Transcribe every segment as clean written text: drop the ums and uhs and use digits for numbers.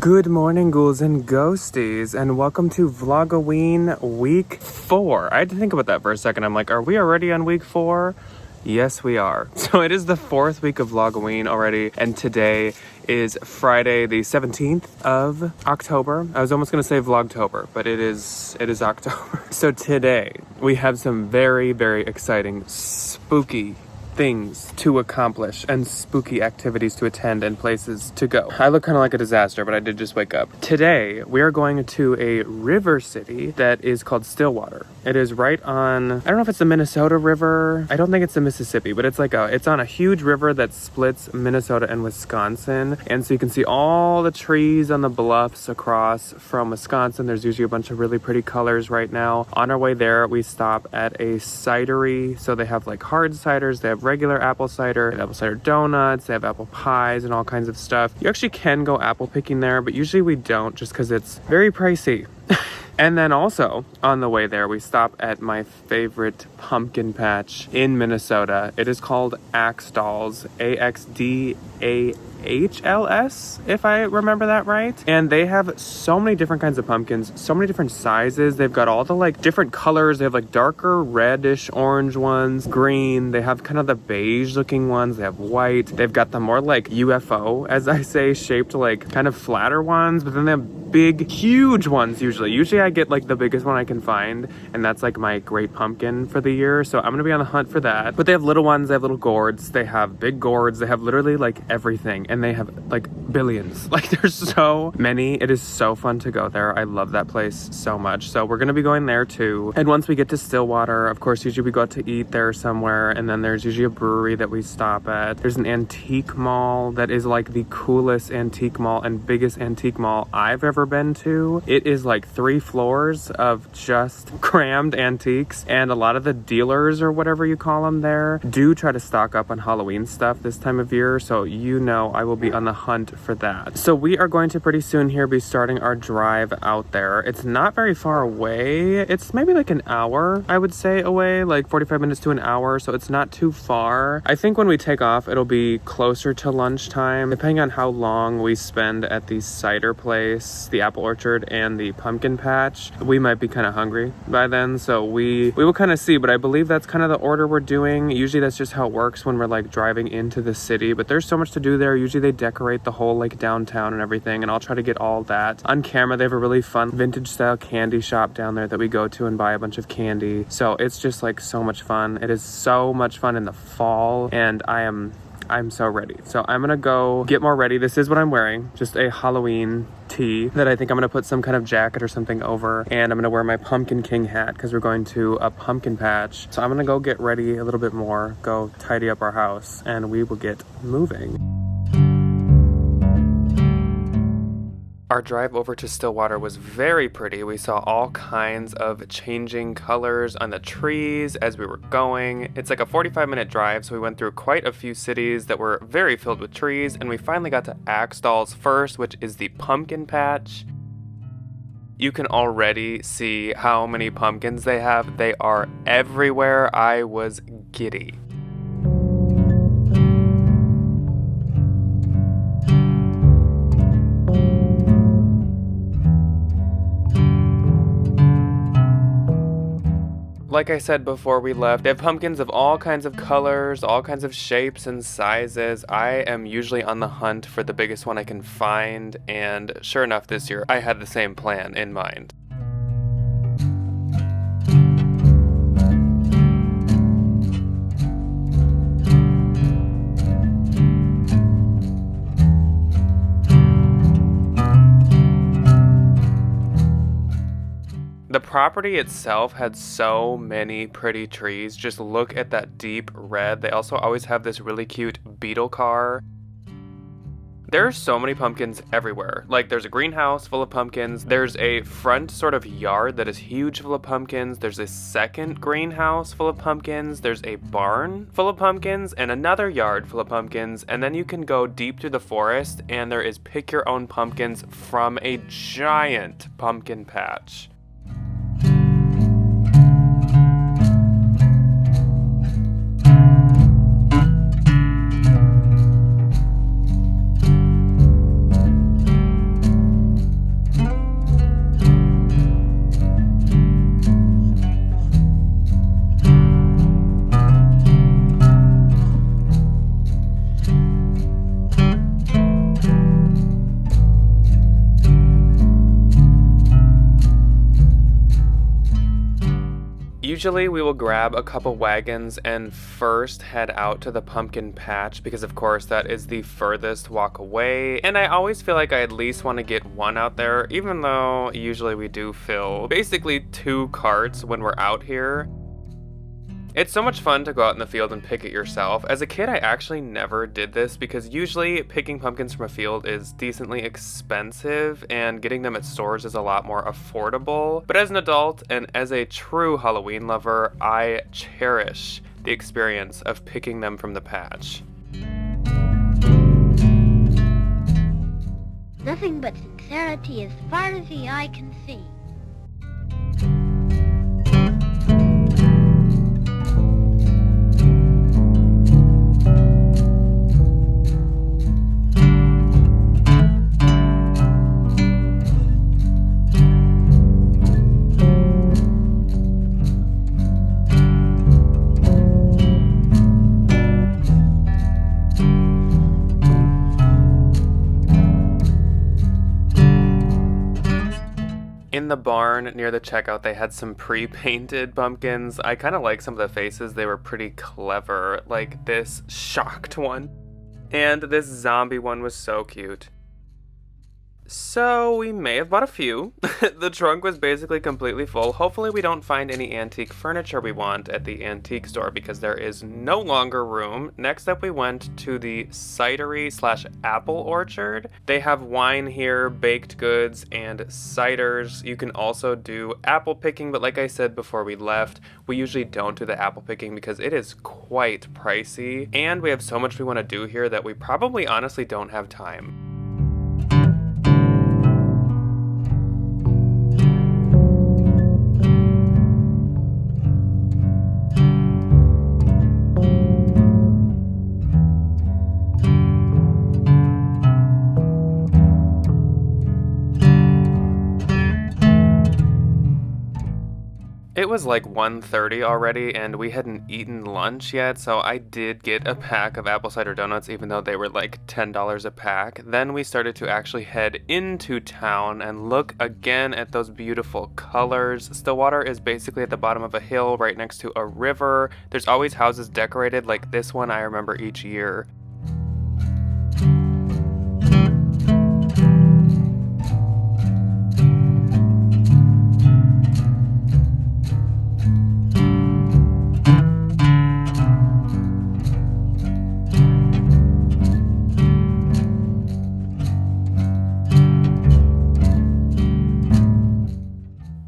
Good morning, ghouls and ghosties, and welcome to Vlogoween week 4. I had to think about that for a second. I'm like, are we already on week 4? Yes, we are. So it is the 4th week of Vlogoween already, and today is Friday the 17th of October. I was almost going to say Vlogtober, but it is October. So today we have some very, very exciting, spooky things to accomplish and spooky activities to attend and places to go. I look kind of like a disaster, but I did just wake up. Today, we are going to a river city that is called Stillwater. It is right on, I don't know if it's the Minnesota River. I don't think it's the Mississippi, but it's on a huge river that splits Minnesota and Wisconsin. And so you can see all the trees on the bluffs across from Wisconsin. There's usually a bunch of really pretty colors right now. On our way there, we stop at a cidery. So they have like hard ciders, they have regular apple cider, they have apple cider donuts, they have apple pies and all kinds of stuff. You actually can go apple picking there, but usually we don't just because it's very pricey. And then also on the way there, we stop at my favorite pumpkin patch in Minnesota. It is called Axdalls, AXDAHLS, if I remember that right. And they have so many different kinds of pumpkins, so many different sizes. They've got all the like different colors. They have like darker reddish orange ones, green. They have kind of the beige looking ones. They have white. They've got the more like UFO, as I say, shaped like kind of flatter ones, but then they have big, huge ones usually. I get like the biggest one I can find, and that's like my great pumpkin for the year. So I'm gonna be on the hunt for that. But they have little ones, they have little gourds, they have big gourds, they have literally like everything, and they have like billions. Like there's so many. It is so fun to go there. I love that place so much. So we're gonna be going there too. And once we get to Stillwater, of course, usually we go out to eat there somewhere, and then there's usually a brewery that we stop at. There's an antique mall that is like the coolest antique mall and biggest antique mall I've ever been to. It is like 3 floors of just crammed antiques, and a lot of the dealers or whatever you call them there do try to stock up on Halloween stuff this time of year, so you know I will be on the hunt for that. So we are going to pretty soon here be starting our drive out there. It's not very far away. It's maybe like an hour, I would say, away, like 45 minutes to an hour, so it's not too far. I think when we take off, it'll be closer to lunchtime, depending on how long we spend at the cider place, the apple orchard, and the pumpkin patch. We might be kind of hungry by then, so we will kind of see, but I believe that's kind of the order we're doing. Usually that's just how it works when we're like driving into the city, but there's so much to do there. Usually they decorate the whole like downtown and everything, and I'll try to get all that on camera. They have a really fun vintage style candy shop down there that we go to and buy a bunch of candy, so it's just like so much fun. It is so much fun in the fall, and I'm so ready. So I'm gonna go get more ready. This is what I'm wearing, just a Halloween tee that I think I'm gonna put some kind of jacket or something over, and I'm gonna wear my Pumpkin King hat because we're going to a pumpkin patch. So I'm gonna go get ready a little bit more, go tidy up our house, and we will get moving. Our drive over to Stillwater was very pretty. We saw all kinds of changing colors on the trees as we were going. It's like a 45-minute drive, so we went through quite a few cities that were very filled with trees, and we finally got to Axdalls first, which is the pumpkin patch. You can already see how many pumpkins they have. They are everywhere. I was giddy. Like I said before we left, they have pumpkins of all kinds of colors, all kinds of shapes and sizes. I am usually on the hunt for the biggest one I can find, and sure enough, this year I had the same plan in mind. The property itself had so many pretty trees. Just look at that deep red. They also always have this really cute beetle car. There are so many pumpkins everywhere. Like there's a greenhouse full of pumpkins. There's a front sort of yard that is huge full of pumpkins. There's a second greenhouse full of pumpkins. There's a barn full of pumpkins and another yard full of pumpkins. And then you can go deep through the forest and there is pick your own pumpkins from a giant pumpkin patch. Usually we will grab a couple wagons and first head out to the pumpkin patch because of course that is the furthest walk away, and I always feel like I at least want to get one out there, even though usually we do fill basically 2 carts when we're out here. It's so much fun to go out in the field and pick it yourself. As a kid, I actually never did this because usually picking pumpkins from a field is decently expensive and getting them at stores is a lot more affordable. But as an adult and as a true Halloween lover, I cherish the experience of picking them from the patch. Nothing but sincerity as far as the eye can see. In the barn near the checkout, they had some pre-painted pumpkins. I kind of like some of the faces. They were pretty clever, like this shocked one. And this zombie one was so cute. So we may have bought a few. The trunk was basically completely full. Hopefully we don't find any antique furniture we want at the antique store because there is no longer room. Next up we went to the cidery/apple orchard. They have wine here, baked goods, and ciders. You can also do apple picking, but like I said before we left, we usually don't do the apple picking because it is quite pricey. And we have so much we want to do here that we probably honestly don't have time. It was like 1:30 already and we hadn't eaten lunch yet, so I did get a pack of apple cider donuts even though they were like $10 a pack. Then we started to actually head into town and look again at those beautiful colors. Stillwater is basically at the bottom of a hill right next to a river. There's always houses decorated like this one I remember each year.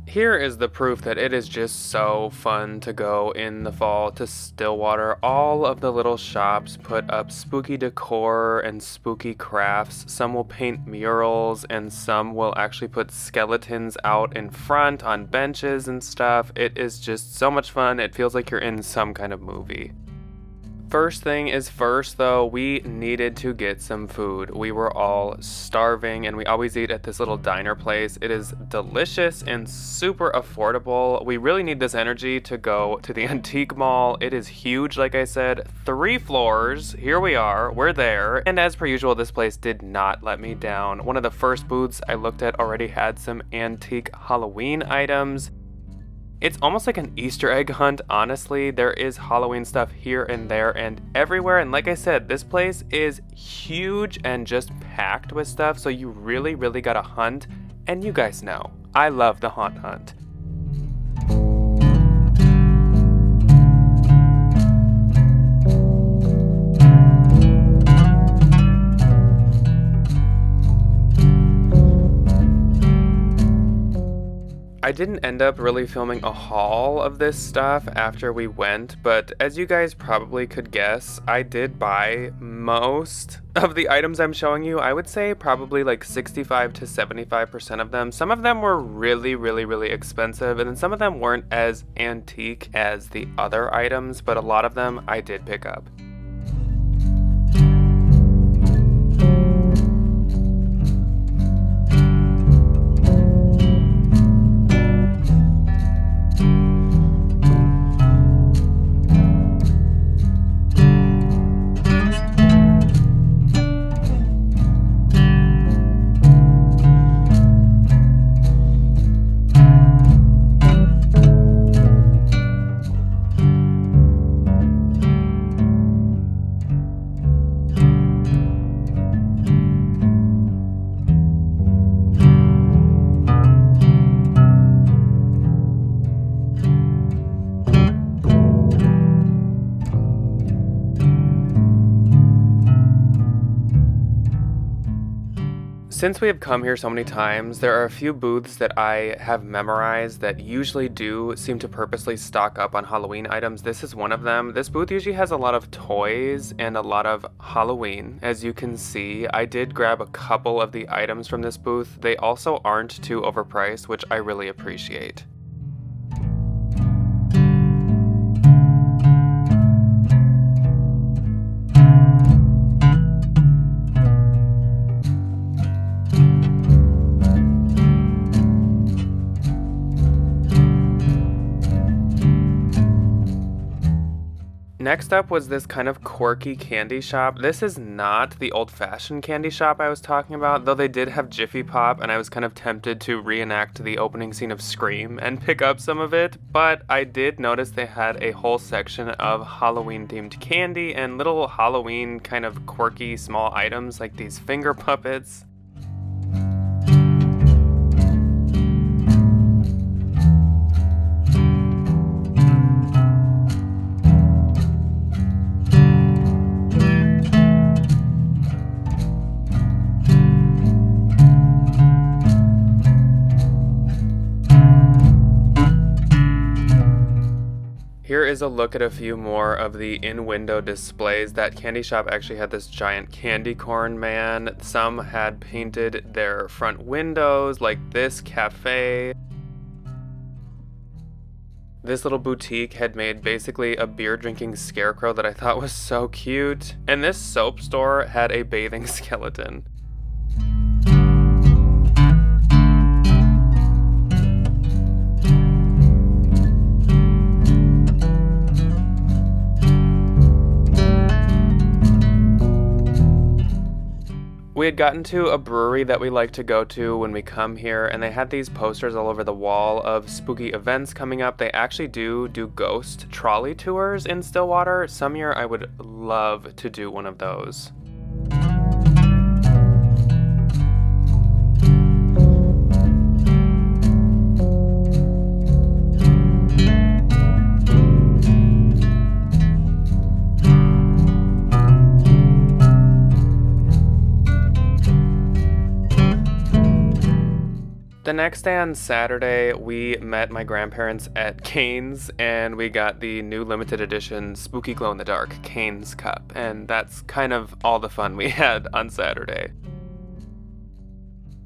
Here is the proof that it is just so fun to go in the fall to Stillwater. All of the little shops put up spooky decor and spooky crafts. Some will paint murals and some will actually put skeletons out in front on benches and stuff. It is just so much fun. It feels like you're in some kind of movie. First thing is first though, we needed to get some food. We were all starving and we always eat at this little diner place. It is delicious and super affordable. We really need this energy to go to the antique mall. It is huge, like I said, 3 floors. Here we are, we're there. And as per usual, this place did not let me down. One of the first booths I looked at already had some antique Halloween items. It's almost like an Easter egg hunt, honestly. There is Halloween stuff here and there and everywhere. And like I said, this place is huge and just packed with stuff. So you really, really gotta hunt. And you guys know, I love the haunt hunt. I didn't end up really filming a haul of this stuff after we went, but as you guys probably could guess, I did buy most of the items I'm showing you. I would say probably like 65 to 75% of them. Some of them were really, really, really expensive, and then some of them weren't as antique as the other items, but a lot of them I did pick up. Since we have come here so many times, there are a few booths that I have memorized that usually do seem to purposely stock up on Halloween items. This is one of them. This booth usually has a lot of toys and a lot of Halloween. As you can see, I did grab a couple of the items from this booth. They also aren't too overpriced, which I really appreciate. Next up was this kind of quirky candy shop. This is not the old-fashioned candy shop I was talking about, though they did have Jiffy Pop, and I was kind of tempted to reenact the opening scene of Scream and pick up some of it, but I did notice they had a whole section of Halloween-themed candy and little Halloween kind of quirky small items like these finger puppets. Here is a look at a few more of the in-window displays. That candy shop actually had this giant candy corn man. Some had painted their front windows, like this cafe. This little boutique had made basically a beer-drinking scarecrow that I thought was so cute. And this soap store had a bathing skeleton. We had gotten to a brewery that we like to go to when we come here, and they had these posters all over the wall of spooky events coming up. They actually do ghost trolley tours in Stillwater. Some year I would love to do one of those. The next day on Saturday, we met my grandparents at Cane's, and we got the new limited edition Spooky Glow-in-the-Dark Cane's Cup, and that's kind of all the fun we had on Saturday.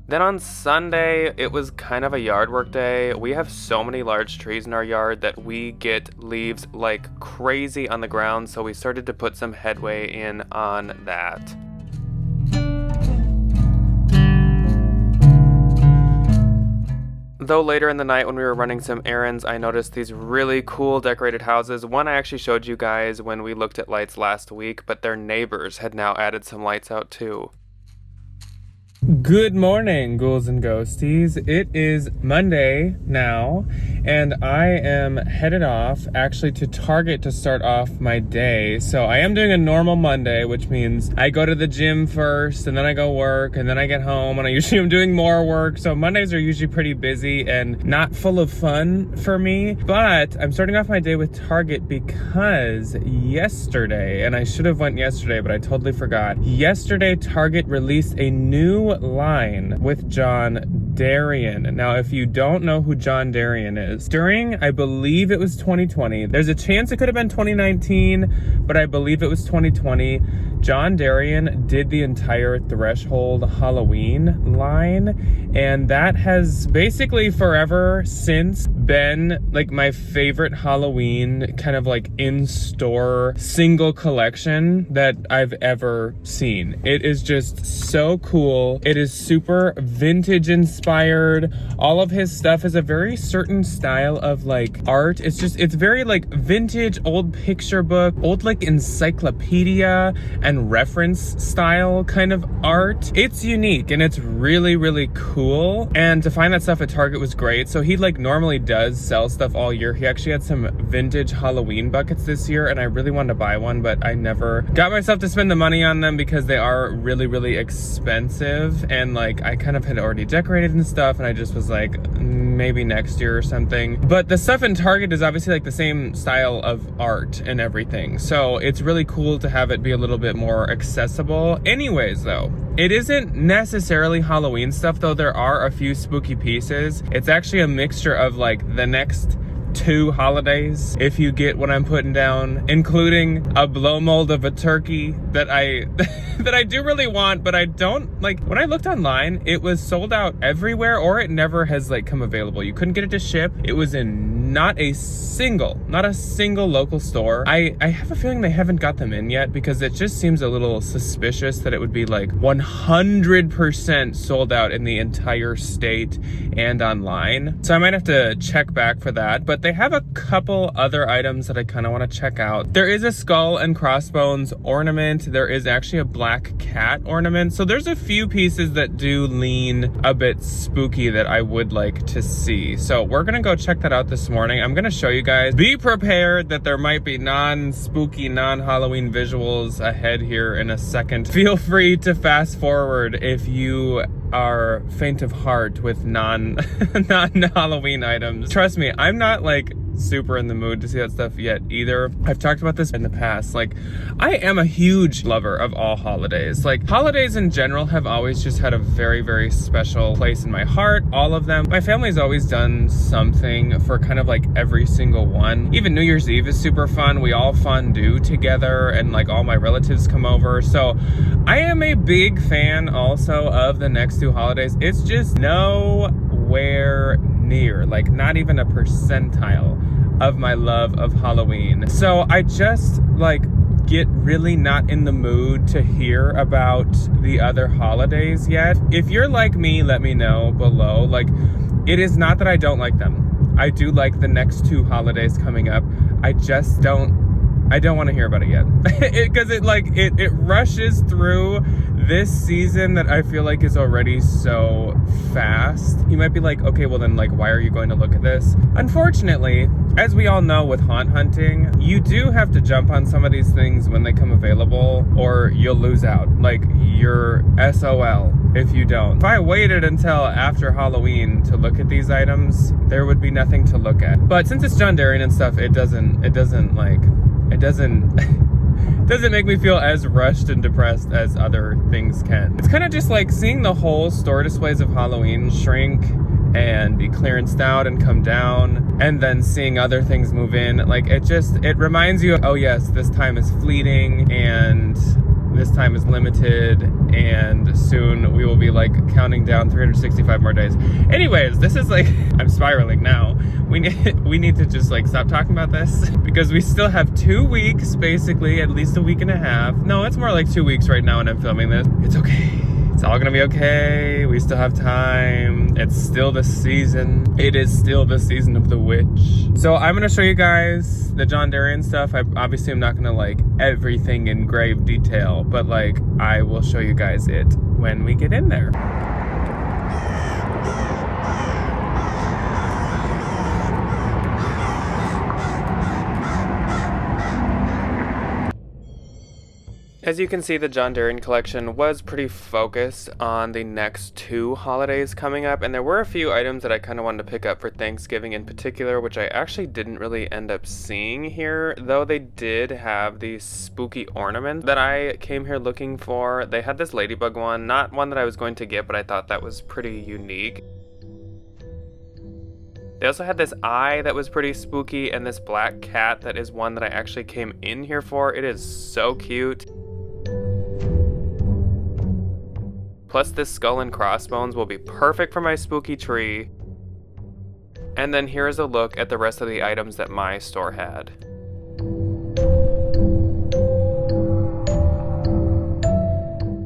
Then on Sunday, it was kind of a yard work day. We have so many large trees in our yard that we get leaves like crazy on the ground, so we started to put some headway in on that. Though later in the night when we were running some errands, I noticed these really cool decorated houses. One I actually showed you guys when we looked at lights last week, but their neighbors had now added some lights out too. Good morning, ghouls and ghosties. It is Monday now, and I am headed off actually to Target to start off my day. So I am doing a normal Monday, which means I go to the gym first, and then I go work, and then I get home, and I usually am doing more work. So Mondays are usually pretty busy and not full of fun for me. But I'm starting off my day with Target because yesterday, and I should have went yesterday, but I totally forgot. Yesterday, Target released a new line with John Darien. Now, if you don't know who John Darien is, during, I believe it was 2020, there's a chance it could have been 2019, but I believe it was 2020, John Darien did the entire Threshold Halloween line, and that has basically forever since been like my favorite Halloween kind of like in-store single collection that I've ever seen. It is just so cool. It is super vintage inspired. All of his stuff is a very certain style of like art. It's very like vintage, old picture book, old like encyclopedia and reference style kind of art. It's unique and it's really, really cool. And to find that stuff at Target was great. So he like normally does sell stuff all year. He actually had some vintage Halloween buckets this year, and I really wanted to buy one, but I never got myself to spend the money on them because they are really, really expensive. And like I kind of had already decorated and stuff, and I just was like, maybe next year or something. But the stuff in Target is obviously like the same style of art and everything. So it's really cool to have it be a little bit more accessible. Anyways, though, it isn't necessarily Halloween stuff, though there are a few spooky pieces. It's actually a mixture of like the next 2 holidays, if you get what I'm putting down, including a blow mold of a turkey that I that I do really want, but I don't like. When I looked online, it was sold out everywhere, or it never has like come available. You couldn't get it to ship. It was in not a single local store. I have a feeling they haven't got them in yet, because it just seems a little suspicious that it would be like 100% sold out in the entire state and online. So I might have to check back for that, but they have a couple other items that I kind of want to check out. There is a skull and crossbones ornament. There is actually a black cat ornament. So there's a few pieces that do lean a bit spooky that I would like to see. So we're gonna go check that out this morning. I'm gonna show you guys. Be prepared that there might be non-spooky, non-Halloween visuals ahead here in a second. Feel free to fast forward if you are faint of heart with non-Halloween items. Trust me, I'm not like super in the mood to see that stuff yet either. I've talked about this in the past. Like, I am a huge lover of all holidays. Like, holidays in general have always just had a very, very special place in my heart. All of them. My family's always done something for kind of like every single one. Even New Year's Eve is super fun. We all fondue together, and like all my relatives come over. So I am a big fan also of the next 2 holidays. It's just nowhere near, like not even a percentile of my love of Halloween. So I just like get really not in the mood to hear about the other holidays yet. If you're like me, let me know below. Like, it is not that I don't like them. I do like the next 2 holidays coming up. I just don't want to hear about it yet. Because it rushes through this season that I feel like is already so fast. You might be like, okay, well then, like, why are you going to look at this? Unfortunately, as we all know with haunt hunting, you do have to jump on some of these things when they come available, or you'll lose out. Like, you're SOL if you don't. If I waited until after Halloween to look at these items, there would be nothing to look at. But since it's John Darien and stuff, it doesn't make me feel as rushed and depressed as other things can. It's kind of just like seeing the whole store displays of Halloween shrink and be clearanced out and come down, and then seeing other things move in. Like, it reminds you, oh yes, this time is fleeting, and this time is limited, and soon we will be like counting down 365 more days. Anyways, this is like, I'm spiraling now. We need to just like stop talking about this, because we still have 2 weeks, basically, at least a week and a half. No, it's more like 2 weeks right now when I'm filming this. It's okay. It's all gonna be okay. We still have time. It's still the season. It is still the season of the witch. So I'm gonna show you guys the John Darien stuff. Obviously I'm not gonna like everything in grave detail, but like I will show you guys it when we get in there. As you can see, the John Darien collection was pretty focused on the next 2 holidays coming up, and there were a few items that I kind of wanted to pick up for Thanksgiving in particular, which I actually didn't really end up seeing here, though they did have the spooky ornament that I came here looking for. They had this ladybug one, not one that I was going to get, but I thought that was pretty unique. They also had this eye that was pretty spooky, and this black cat that is one that I actually came in here for. It is so cute. Plus, this skull and crossbones will be perfect for my spooky tree. And then here's a look at the rest of the items that my store had.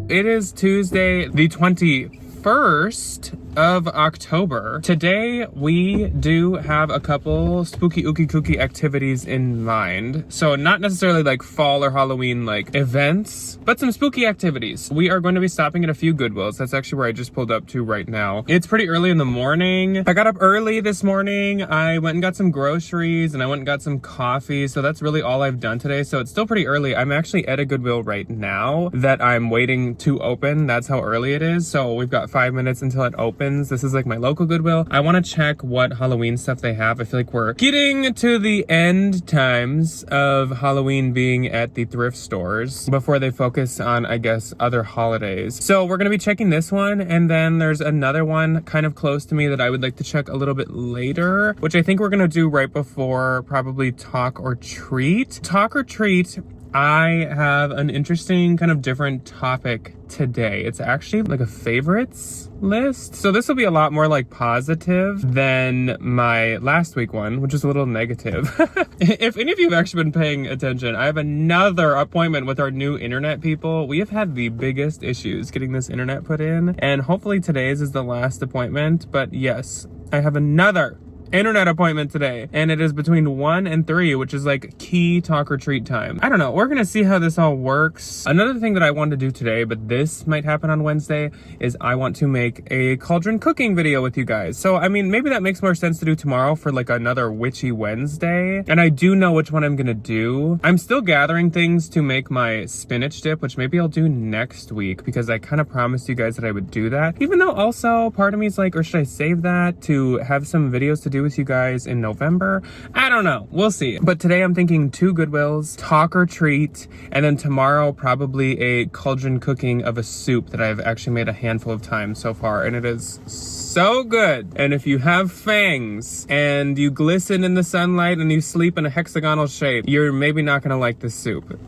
It is Tuesday, the 21st of October. Today we do have a couple spooky ooky kooky activities in mind. So not necessarily like fall or Halloween like events, but some spooky activities. We are going to be stopping at a few Goodwills. That's actually where I just pulled up to right now. It's pretty early in the morning. I got up early this morning. I went and got some groceries, and I went and got some coffee. So that's really all I've done today. So it's still pretty early. I'm actually at a Goodwill right now that I'm waiting to open. That's how early it is. So we've got 5 minutes until it opens. This is like my local Goodwill. I want to check what Halloween stuff they have. I feel like we're getting to the end times of Halloween being at the thrift stores before they focus on, I guess, other holidays. So we're going to be checking this one, and then there's another one kind of close to me that I would like to check a little bit later, which I think we're going to do right before probably Talk or Treat. Talk or Treat, I have an interesting kind of different topic today. It's actually like a favorites list. So this will be a lot more like positive than my last week one, which is a little negative. If any of you have actually been paying attention, I have another appointment with our new internet people. We have had the biggest issues getting this internet put in, and hopefully today's is the last appointment. But yes, I have another internet appointment today, and it is between 1 and 3, which is like key talk or treat time. I don't know, we're gonna see how this all works. Another thing that I want to do today, but this might happen on Wednesday, is I want to make a Cauldron cooking video with you guys. So I mean, maybe that makes more sense to do tomorrow for like another witchy Wednesday, and I do know which one I'm gonna do. I'm still gathering things to make my spinach dip, which maybe I'll do next week, because I kind of promised you guys that I would do that, even though also part of me is like, or should I save that to have some videos to do with you guys in November? I don't know, we'll see. But today I'm thinking 2 Goodwills, talk or treat, and then tomorrow probably a Cauldron cooking of a soup that I've actually made a handful of times so far, and it is so good. And if you have fangs and you glisten in the sunlight and you sleep in a hexagonal shape, you're maybe not gonna like this soup.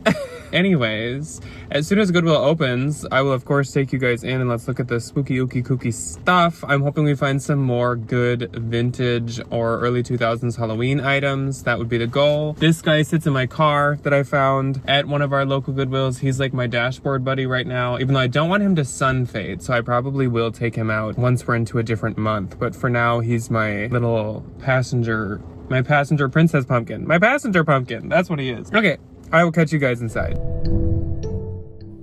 Anyways, as soon as Goodwill opens, I will of course take you guys in and let's look at the spooky ooky kooky stuff. I'm hoping we find some more good vintage or early 2000s Halloween items. That would be the goal. This guy sits in my car that I found at one of our local Goodwills. He's like my dashboard buddy right now, even though I don't want him to sun fade, so I probably will take him out once we're into a different month. But for now, he's my little passenger, my passenger princess pumpkin. My passenger pumpkin, that's what he is. Okay, I will catch you guys inside.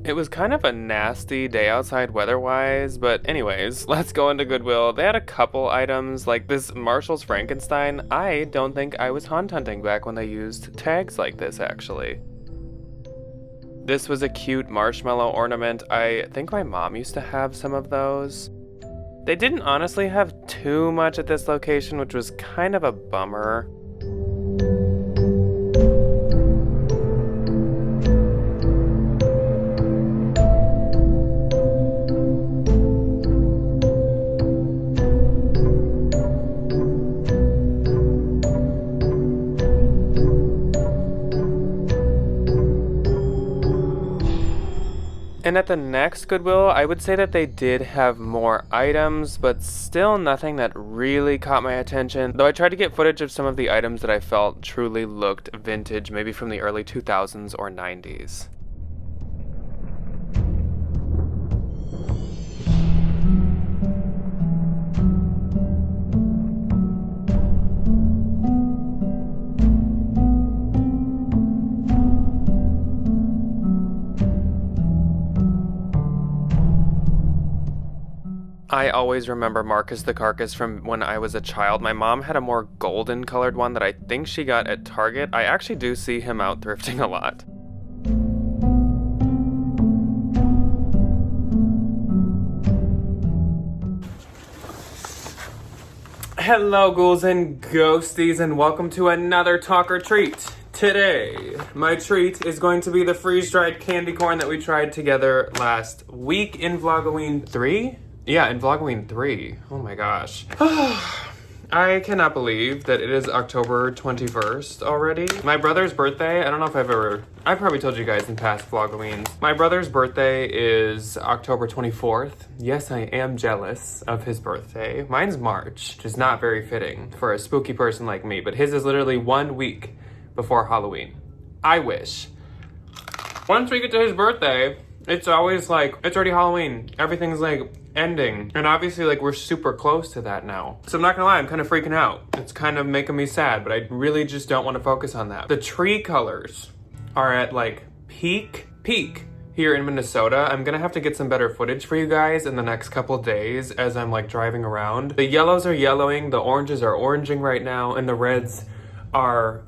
It was kind of a nasty day outside weather-wise, but anyways, let's go into Goodwill. They had a couple items, like this Marshall's Frankenstein. I don't think I was hunting back when they used tags like this, actually. This was a cute marshmallow ornament. I think my mom used to have some of those. They didn't honestly have too much at this location, which was kind of a bummer. And at the next Goodwill, I would say that they did have more items, but still nothing that really caught my attention. Though I tried to get footage of some of the items that I felt truly looked vintage, maybe from the early 2000s or 90s. I always remember Marcus the Carcass from when I was a child. My mom had a more golden colored one that I think she got at Target. I actually do see him out thrifting a lot. Hello ghouls and ghosties, and welcome to another Talk or Treat. Today, my treat is going to be the freeze-dried candy corn that we tried together last week in Vlogoween 3. Yeah, in Vlogoween 3. Oh my gosh. I cannot believe that it is October 21st already. My brother's birthday, I don't know if I've probably told you guys in past Vlogoweens. My brother's birthday is October 24th. Yes, I am jealous of his birthday. Mine's March, which is not very fitting for a spooky person like me, but his is literally 1 week before Halloween. I wish. Once we get to his birthday, it's always like, it's already Halloween. Everything's like ending. And obviously like we're super close to that now. So I'm not gonna lie, I'm kind of freaking out. It's kind of making me sad, but I really just don't want to focus on that. The tree colors are at like peak here in Minnesota. I'm gonna have to get some better footage for you guys in the next couple days as I'm like driving around. The yellows are yellowing, the oranges are oranging right now, and the reds are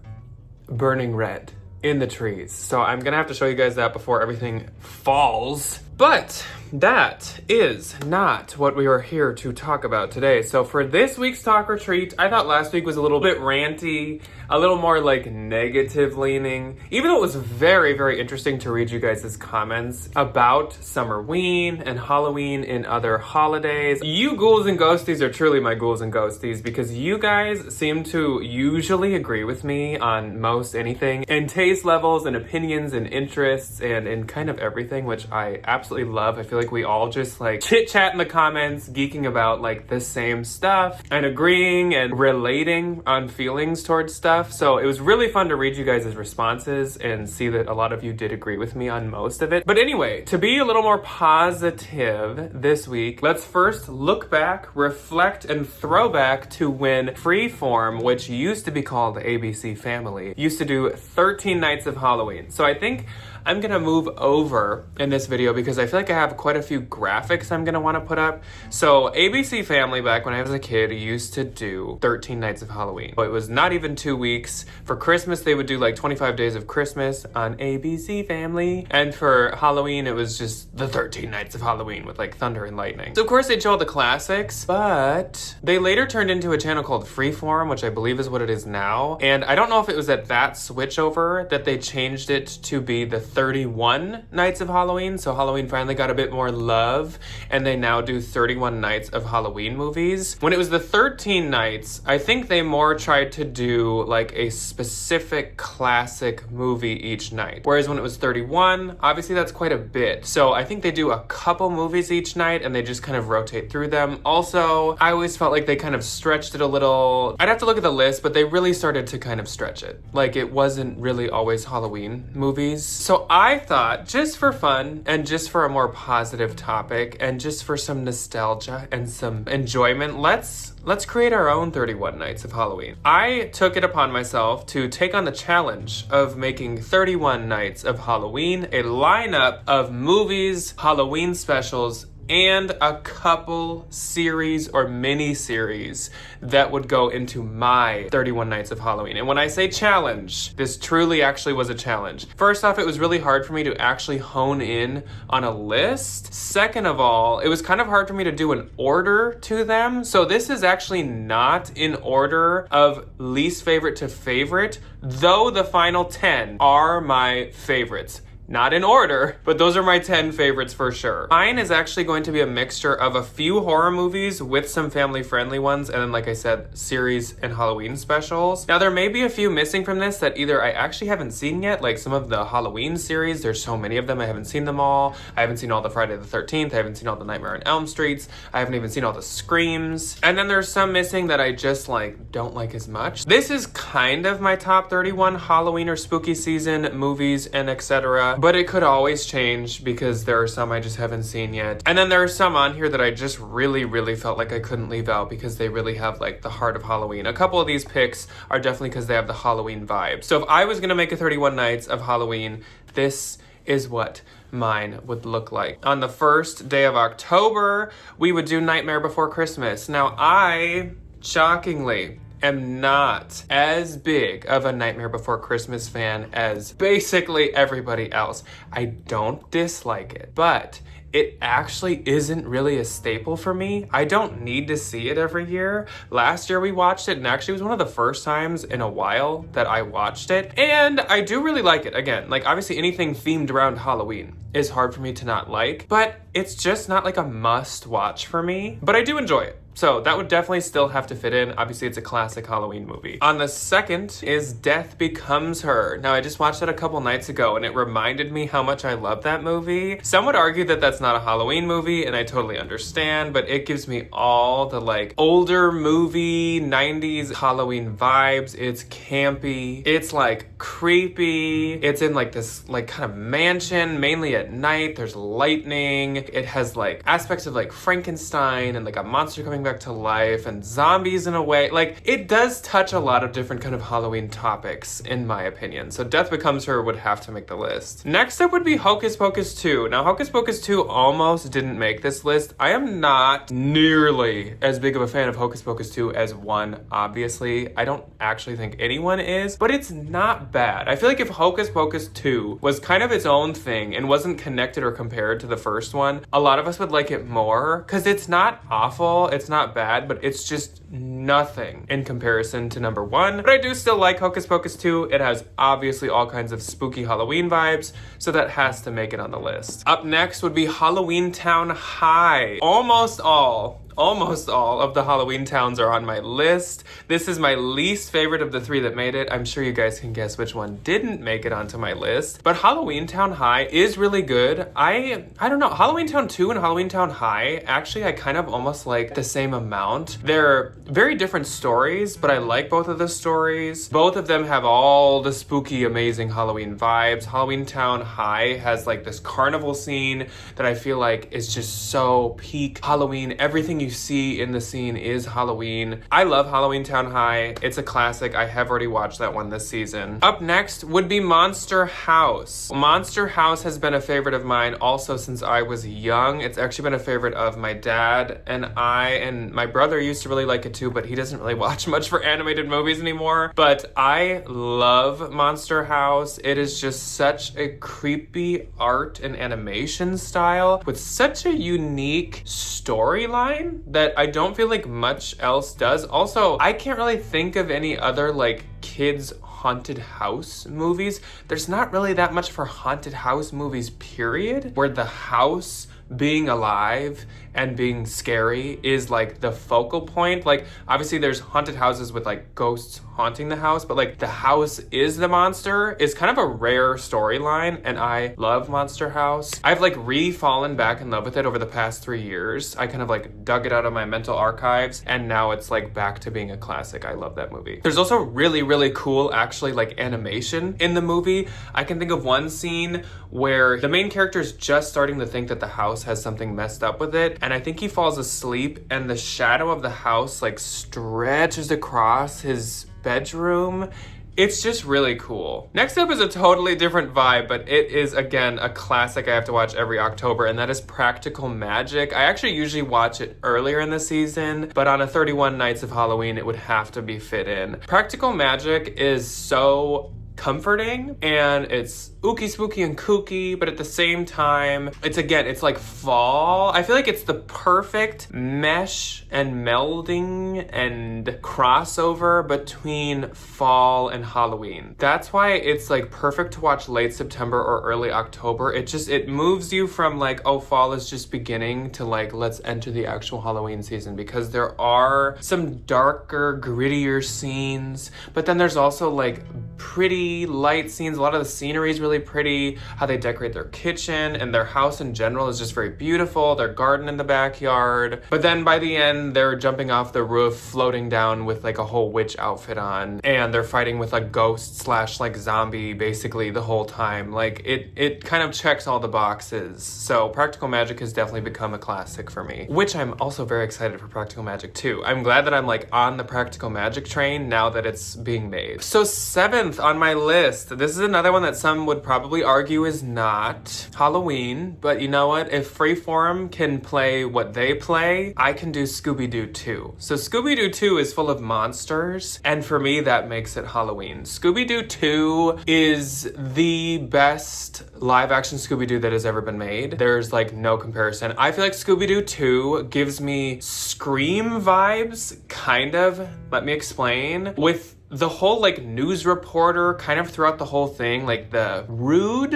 burning red in the trees. So I'm gonna have to show you guys that before everything falls. But that is not what we are here to talk about today. So for this week's Talk or Treat, I thought last week was a little bit ranty, a little more like negative leaning, even though it was very, very interesting to read you guys' comments about Summerween and Halloween and other holidays. You ghouls and ghosties are truly my ghouls and ghosties because you guys seem to usually agree with me on most anything and taste levels and opinions and interests and in kind of everything, which I absolutely love. I feel like we all just like chit chat in the comments, geeking about like the same stuff and agreeing and relating on feelings towards stuff. So it was really fun to read you guys' responses and see that a lot of you did agree with me on most of it. But anyway, to be a little more positive this week, let's first look back, reflect, and throw back to when Freeform, which used to be called ABC Family, used to do 13 nights of Halloween. So I think I'm gonna move over in this video because I feel like I have quite a few graphics I'm gonna wanna put up. So ABC Family, back when I was a kid, used to do 13 nights of Halloween. It was not even 2 weeks. For Christmas, they would do like 25 days of Christmas on ABC Family. And for Halloween, it was just the 13 nights of Halloween with like thunder and lightning. So of course they'd show all the classics, but they later turned into a channel called Freeform, which I believe is what it is now. And I don't know if it was at that switchover that they changed it to be the 31 nights of Halloween. So Halloween finally got a bit more love and they now do 31 nights of Halloween movies. When it was the 13 nights, I think they more tried to do like a specific classic movie each night. Whereas when it was 31, obviously that's quite a bit. So I think they do a couple movies each night and they just kind of rotate through them. Also, I always felt like they kind of stretched it a little. I'd have to look at the list, but they really started to kind of stretch it. Like it wasn't really always Halloween movies. So I thought, just for fun and just for a more positive topic and just for some nostalgia and some enjoyment, let's create our own 31 nights of Halloween. I took it upon myself to take on the challenge of making 31 nights of Halloween, a lineup of movies, Halloween specials, and a couple series or mini series that would go into my 31 nights of Halloween. And when I say challenge, this truly actually was a challenge. First off, it was really hard for me to actually hone in on a list. Second of all, it was kind of hard for me to do an order to them. So this is actually not in order of least favorite to favorite, though the final 10 are my favorites. Not in order, but those are my 10 favorites for sure. Mine is actually going to be a mixture of a few horror movies with some family-friendly ones, and then, like I said, series and Halloween specials. Now, there may be a few missing from this that either I actually haven't seen yet, like some of the Halloween series. There's so many of them, I haven't seen them all. I haven't seen all the Friday the 13th. I haven't seen all the Nightmare on Elm Streets. I haven't even seen all the Screams. And then there's some missing that I just, like, don't like as much. This is kind of my top 31 Halloween or spooky season movies and etc. But it could always change because there are some I just haven't seen yet. And then there are some on here that I just really felt like I couldn't leave out because they really have like the heart of Halloween. A couple of these picks are definitely because they have the Halloween vibe. So if I was gonna make a 31 nights of Halloween, this is what mine would look like. On the first day of October, we would do Nightmare Before Christmas. Now I, shockingly, am not as big of a Nightmare Before Christmas fan as basically everybody else. I don't dislike it, but it actually isn't really a staple for me. I don't need to see it every year. Last year we watched it and actually it was one of the first times in a while that I watched it. And I do really like it. Again, like obviously anything themed around Halloween is hard for me to not like, but it's just not like a must watch for me, but I do enjoy it. So that would definitely still have to fit in. Obviously, it's a classic Halloween movie. On the second is Death Becomes Her. Now, I just watched that a couple nights ago, and it reminded me how much I love that movie. Some would argue that that's not a Halloween movie, and I totally understand, but it gives me all the, like, older movie, 90s Halloween vibes. It's campy. It's, like, creepy. It's in, like, this, like, kind of mansion, mainly at night. There's lightning. It has, like, aspects of, like, Frankenstein and, like, a monster coming back back to life and zombies in a way. Like, it does touch a lot of different kind of Halloween topics, in my opinion. So Death Becomes Her would have to make the list. Next up would be Hocus Pocus 2. Now, Hocus Pocus 2 almost didn't make this list. I am not nearly as big of a fan of Hocus Pocus 2 as 1, obviously. I don't actually think anyone is, but it's not bad. I feel like if Hocus Pocus 2 was kind of its own thing and wasn't connected or compared to the first one, a lot of us would like it more, because it's not awful, it's not bad, but it's just nothing in comparison to number 1. But I do still like Hocus Pocus 2. It has obviously all kinds of spooky Halloween vibes, so that has to make it on the list. Up next would be Halloween Town High. Almost all of the Halloween towns are on my list. This is my least favorite of the 3 that made it. I'm sure you guys can guess which one didn't make it onto my list. But Halloween Town High is really good. I don't know, Halloween Town 2 and Halloween Town High, actually I kind of almost like the same amount. They're very different stories, but I like both of the stories. Both of them have all the spooky, amazing Halloween vibes. Halloween Town High has like this carnival scene that I feel like is just so peak Halloween. Everything you see in the scene is Halloween. I love Halloween Town High. It's a classic. I have already watched that one this season. Up next would be Monster House. Monster House has been a favorite of mine also since I was young. It's actually been a favorite of my dad, and my brother used to really like it too, but he doesn't really watch much for animated movies anymore. But I love Monster House. It is just such a creepy art and animation style with such a unique storyline that I don't feel like much else does. Also, I can't really think of any other like kids haunted house movies. There's not really that much for haunted house movies, period, where the house being alive and being scary is like the focal point. Like, obviously there's haunted houses with like ghosts haunting the house, but like the house is the monster is kind of a rare storyline, and I love Monster House. I've like fallen back in love with it over the past 3 years. I kind of like dug it out of my mental archives, and now it's like back to being a classic. I love that movie. There's also really, really cool actually like animation in the movie. I can think of one scene where the main character is just starting to think that the house has something messed up with it, and I think he falls asleep and the shadow of the house like stretches across his bedroom. It's just really cool. Next up is a totally different vibe, but it is again a classic I have to watch every October, and that is Practical Magic. I actually usually watch it earlier in the season, but on a 31 Nights of Halloween it would have to be fit in. Practical Magic is so comforting, and it's ooky spooky and kooky, but at the same time it's like fall. I feel like it's the perfect mesh and melding and crossover between fall and Halloween. That's why it's like perfect to watch late September or early October. It moves you from like, oh, fall is just beginning, to like, let's enter the actual Halloween season, because there are some darker, grittier scenes, but then there's also like pretty light scenes. A lot of the scenery is really pretty. How they decorate their kitchen and their house in general is just very beautiful. Their garden in the backyard. But then by the end, they're jumping off the roof, floating down with like a whole witch outfit on, and they're fighting with a ghost / like zombie basically the whole time. Like it kind of checks all the boxes. So Practical Magic has definitely become a classic for me, which I'm also very excited for Practical Magic too. I'm glad that I'm like on the Practical Magic train now that it's being made. So 7th on my list, this is another one that some would probably argue is not Halloween, but you know what? If Freeform can play what they play, I can do Scooby-Doo 2. So Scooby-Doo 2 is full of monsters, and for me that makes it Halloween. Scooby-Doo 2 is the best live action Scooby-Doo that has ever been made. There's like no comparison. I feel like Scooby-Doo 2 gives me Scream vibes, kind of. Let me explain. With the whole like news reporter kind of throughout the whole thing, like the rude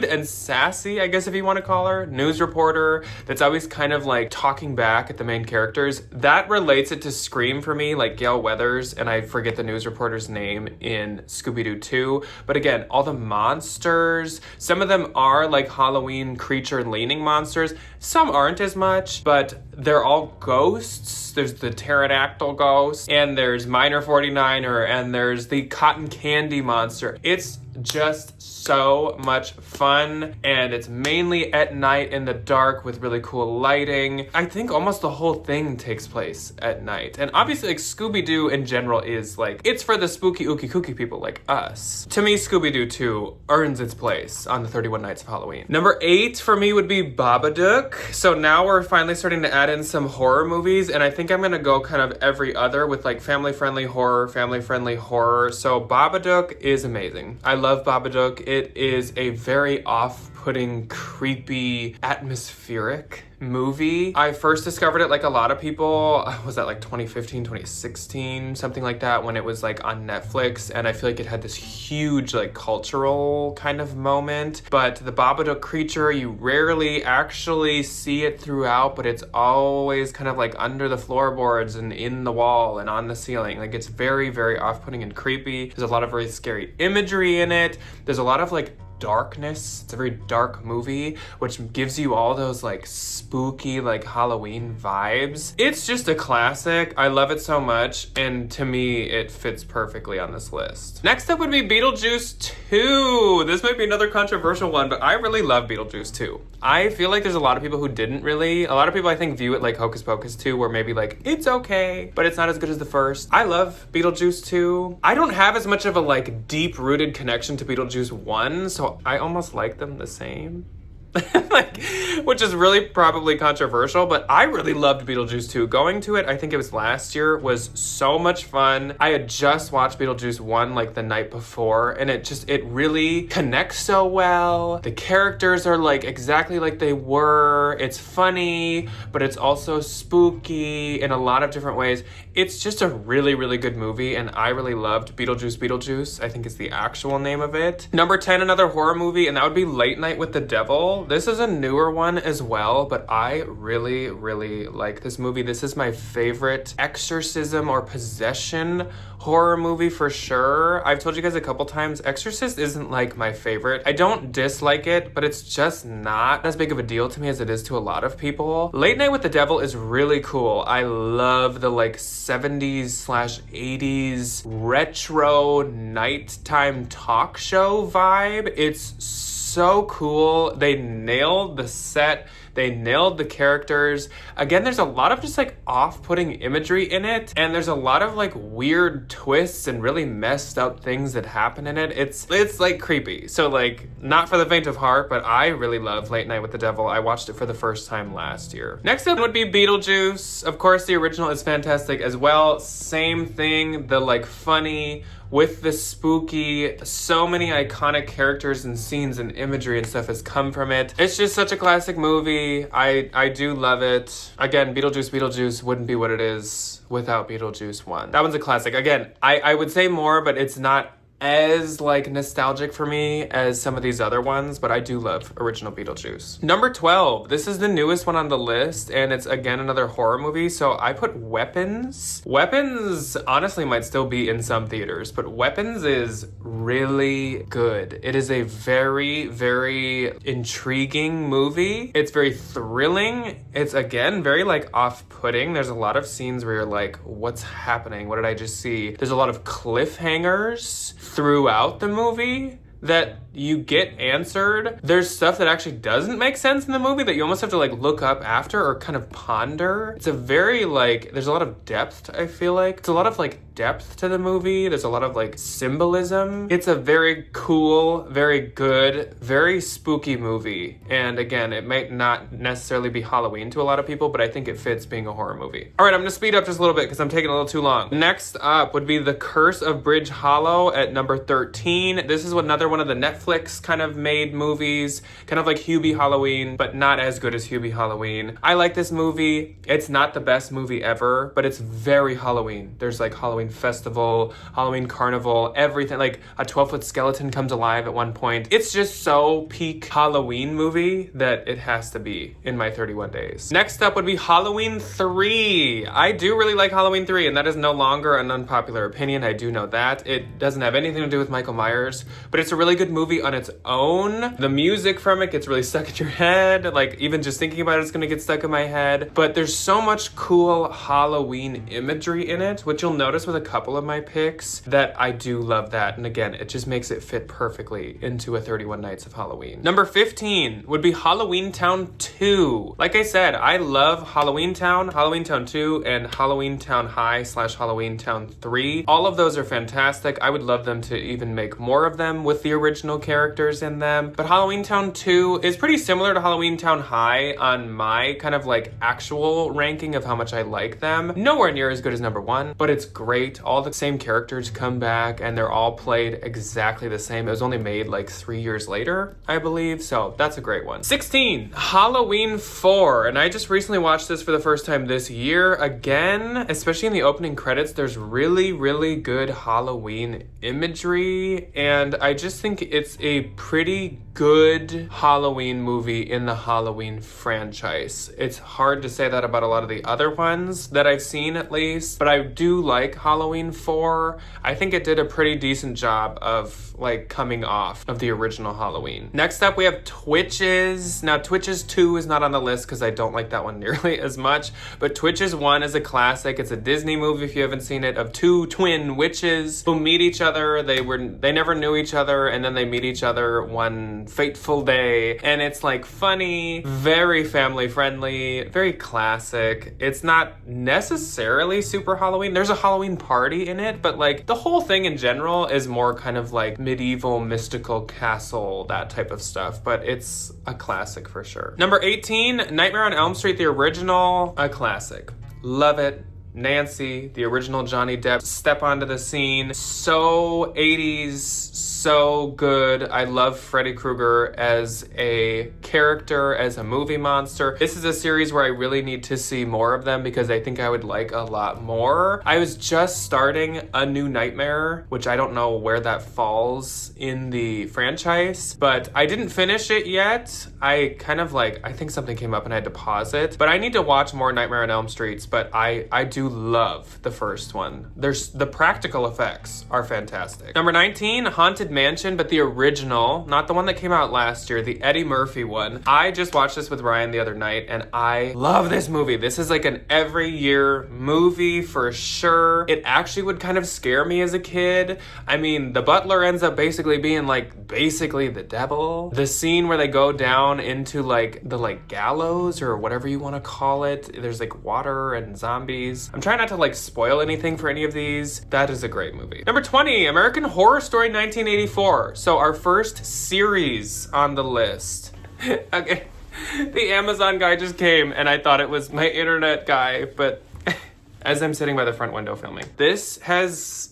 and sassy, I guess if you want to call her, news reporter that's always kind of like talking back at the main characters, that relates it to Scream for me, like Gail Weathers, and I forget the news reporter's name in Scooby-Doo 2. But again, all the monsters, some of them are like Halloween creature leaning monsters, some aren't as much, but they're all ghosts. There's the pterodactyl ghost, and there's Minor 49er, and there's the cotton candy monster. It's just so much fun, and it's mainly at night in the dark with really cool lighting. I think almost the whole thing takes place at night. And obviously, like, Scooby-Doo in general is like, it's for the spooky ooky kooky people like us. To me, Scooby-Doo 2 earns its place on the 31 Nights of Halloween. Number 8 for me would be Babadook. So now we're finally starting to add in some horror movies, and I think I'm gonna go kind of every other with like family-friendly horror. So Babadook is amazing. I love Babadook. It is a very off-putting, creepy, atmospheric movie. I first discovered it like a lot of people, was that like 2015, 2016, something like that, when it was like on Netflix, and I feel like it had this huge like cultural kind of moment. But the Babadook creature, you rarely actually see it throughout, but it's always kind of like under the floorboards and in the wall and on the ceiling. Like, it's very, very off-putting and creepy. There's a lot of very scary imagery in it. There's a lot of like darkness. It's a very dark movie, which gives you all those like spooky, like Halloween vibes. It's just a classic. I love it so much, and to me, it fits perfectly on this list. Next up would be Beetlejuice 2. This might be another controversial one, but I really love Beetlejuice 2. I feel like there's a lot of people who didn't really. A lot of people, I think, view it like Hocus Pocus 2, where maybe like, it's okay, but it's not as good as the first. I love Beetlejuice 2. I don't have as much of a like deep-rooted connection to Beetlejuice 1, so I almost like them the same. Like, which is really probably controversial, but I really loved Beetlejuice 2. Going to it, I think it was last year, was so much fun. I had just watched Beetlejuice 1 like the night before, and it really connects so well. The characters are like exactly like they were. It's funny, but it's also spooky in a lot of different ways. It's just a really, really good movie, and I really loved Beetlejuice, I think is the actual name of it. Number 10, another horror movie, and that would be Late Night with the Devil. This is a newer one as well, but I really, really like this movie. This is my favorite exorcism or possession horror movie for sure. I've told you guys a couple times, Exorcist isn't like my favorite. I don't dislike it, but it's just not as big of a deal to me as it is to a lot of people. Late Night with the Devil is really cool. I love the like 70s/80s retro nighttime talk show vibe. It's so cool. They nailed the set. They nailed the characters. Again, there's a lot of just like off-putting imagery in it, and there's a lot of like weird twists and really messed up things that happen in it. It's like creepy. So like, not for the faint of heart, but I really love Late Night with the Devil. I watched it for the first time last year. Next up would be Beetlejuice. Of course, the original is fantastic as well. Same thing, the like funny with the spooky, so many iconic characters and scenes and imagery and stuff has come from it. It's just such a classic movie. I do love it. Again, Beetlejuice wouldn't be what it is without Beetlejuice 1. That one's a classic. Again, I would say more, but it's not as like nostalgic for me as some of these other ones, but I do love original Beetlejuice. Number 12, this is the newest one on the list, and it's again another horror movie, so I put Weapons. Weapons honestly might still be in some theaters, but Weapons is really good. It is a very, very intriguing movie. It's very thrilling. It's again very like off-putting. There's a lot of scenes where you're like, what's happening? What did I just see? There's a lot of cliffhangers throughout the movie that you get answered. There's stuff that actually doesn't make sense in the movie that you almost have to like look up after or kind of ponder. It's a very like, there's a lot of depth, I feel like. It's a lot of like depth to the movie. There's a lot of like symbolism. It's a very cool, very good, very spooky movie. And again, it might not necessarily be Halloween to a lot of people, but I think it fits being a horror movie. All right, I'm gonna speed up just a little bit because I'm taking a little too long. Next up would be The Curse of Bridge Hollow at number 13. This is another one of the Netflix kind of made movies, kind of like Hubie Halloween, but not as good as Hubie Halloween. I like this movie. It's not the best movie ever, but it's very Halloween. There's like Halloween festival, Halloween carnival, everything. Like a 12-foot skeleton comes alive at one point. It's just so peak Halloween movie that it has to be in my 31 days. Next up would be Halloween 3. I do really like Halloween 3, and that is no longer an unpopular opinion. I do know that. It doesn't have anything to do with Michael Myers, but it's a really good movie on its own. The music from it gets really stuck in your head. Like, even just thinking about it's gonna get stuck in my head. But there's so much cool Halloween imagery in it, which you'll notice with a couple of my picks, that I do love that. And again, it just makes it fit perfectly into a 31 Nights of Halloween. Number 15 would be Halloween Town 2. Like I said, I love Halloween Town 2, and Halloween Town High / Halloween Town 3. All of those are fantastic. I would love them to even make more of them with the original characters in them. But Halloween Town 2 is pretty similar to Halloween Town High on my kind of like actual ranking of how much I like them. Nowhere near as good as number 1, but it's great. All the same characters come back and they're all played exactly the same. It was only made like 3 years later, I believe. So that's a great one. 16, Halloween 4. And I just recently watched this for the first time this year. Again, especially in the opening credits, there's really, really good Halloween imagery. And I just think it's a pretty good Halloween movie in the Halloween franchise. It's hard to say that about a lot of the other ones that I've seen, at least, but I do like Halloween 4. I think it did a pretty decent job of like coming off of the original Halloween. Next up, we have Twitches. Now, Twitches 2 is not on the list because I don't like that one nearly as much, but Twitches 1 is a classic. It's a Disney movie, if you haven't seen it, of two twin witches who meet each other. They never knew each other, and then they meet each other one fateful day, and it's like funny, very family friendly, very classic. It's not necessarily super Halloween. There's a Halloween party in it, but like the whole thing in general is more kind of like medieval mystical castle, that type of stuff, but it's a classic for sure. Number 18, Nightmare on Elm Street, the original, a classic. Love it. Nancy, the original Johnny Depp, step onto the scene. So 80s, so good. I love Freddy Krueger as a character, as a movie monster. This is a series where I really need to see more of them because I think I would like a lot more. I was just starting A New Nightmare, which I don't know where that falls in the franchise, but I didn't finish it yet. I think something came up and I had to pause it, but I need to watch more Nightmare on Elm Streets, but I do love the first one. The practical effects are fantastic. Number 19, Haunted Mansion, but the original, not the one that came out last year, the Eddie Murphy one. I just watched this with Ryan the other night and I love this movie. This is like an every year movie for sure. It actually would kind of scare me as a kid. I mean, the butler ends up basically being like basically the devil. The scene where they go down into like the gallows or whatever you want to call it. There's like water and zombies. I'm trying not to like spoil anything for any of these. That is a great movie. Number 20, American Horror Story 1984. So our first series on the list. Okay, the Amazon guy just came and I thought it was my internet guy, but as I'm sitting by the front window filming. This has,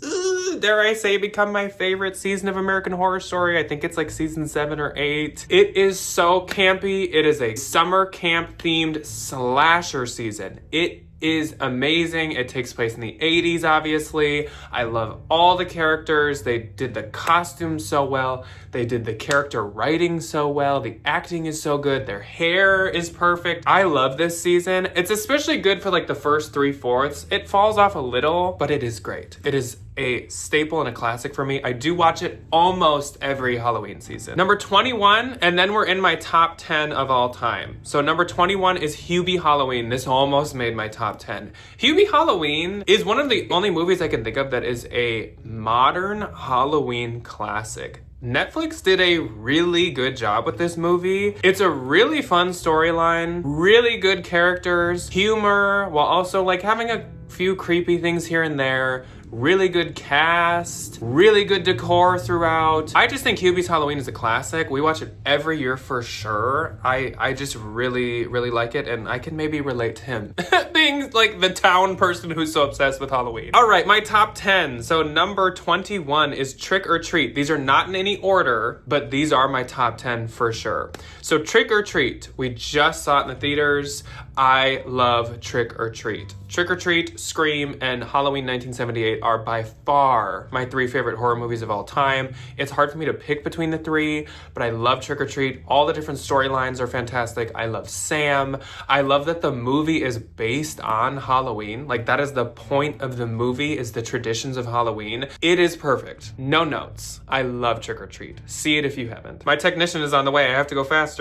dare I say, become my favorite season of American Horror Story. I think it's like season 7 or 8. It is so campy. It is a summer camp themed slasher season. It is amazing. It takes place in the 80s, obviously. I love all the characters. They did the costumes so well. They did the character writing so well. The acting is so good. Their hair is perfect. I love this season. It's especially good for like the first 3/4. It falls off a little, but it is great. It is a staple and a classic for me. I do watch it almost every Halloween season. Number 21, and then we're in my top 10 of all time. So number 21 is Hubie Halloween. This almost made my top 10. Hubie Halloween is one of the only movies I can think of that is a modern Halloween classic. Netflix did a really good job with this movie. It's a really fun storyline, really good characters, humor, while also like having a few creepy things here and there. Really good cast, really good decor throughout. I just think Hubie's Halloween is a classic. We watch it every year for sure. I just really, really like it, and I can maybe relate to him being like the town person who's so obsessed with Halloween. All right, my top 10. So number 21 is Trick or Treat. These are not in any order, but these are my top 10 for sure. So Trick or Treat, we just saw it in the theaters. I love Trick or Treat. Trick or Treat, Scream, and Halloween 1978 are by far my 3 favorite horror movies of all time. It's hard for me to pick between the 3, but I love Trick or Treat. All the different storylines are fantastic. I love Sam. I love that the movie is based on Halloween. Like, that is the point of the movie, is the traditions of Halloween. It is perfect. No notes. I love Trick or Treat. See it if you haven't. My technician is on the way. I have to go faster.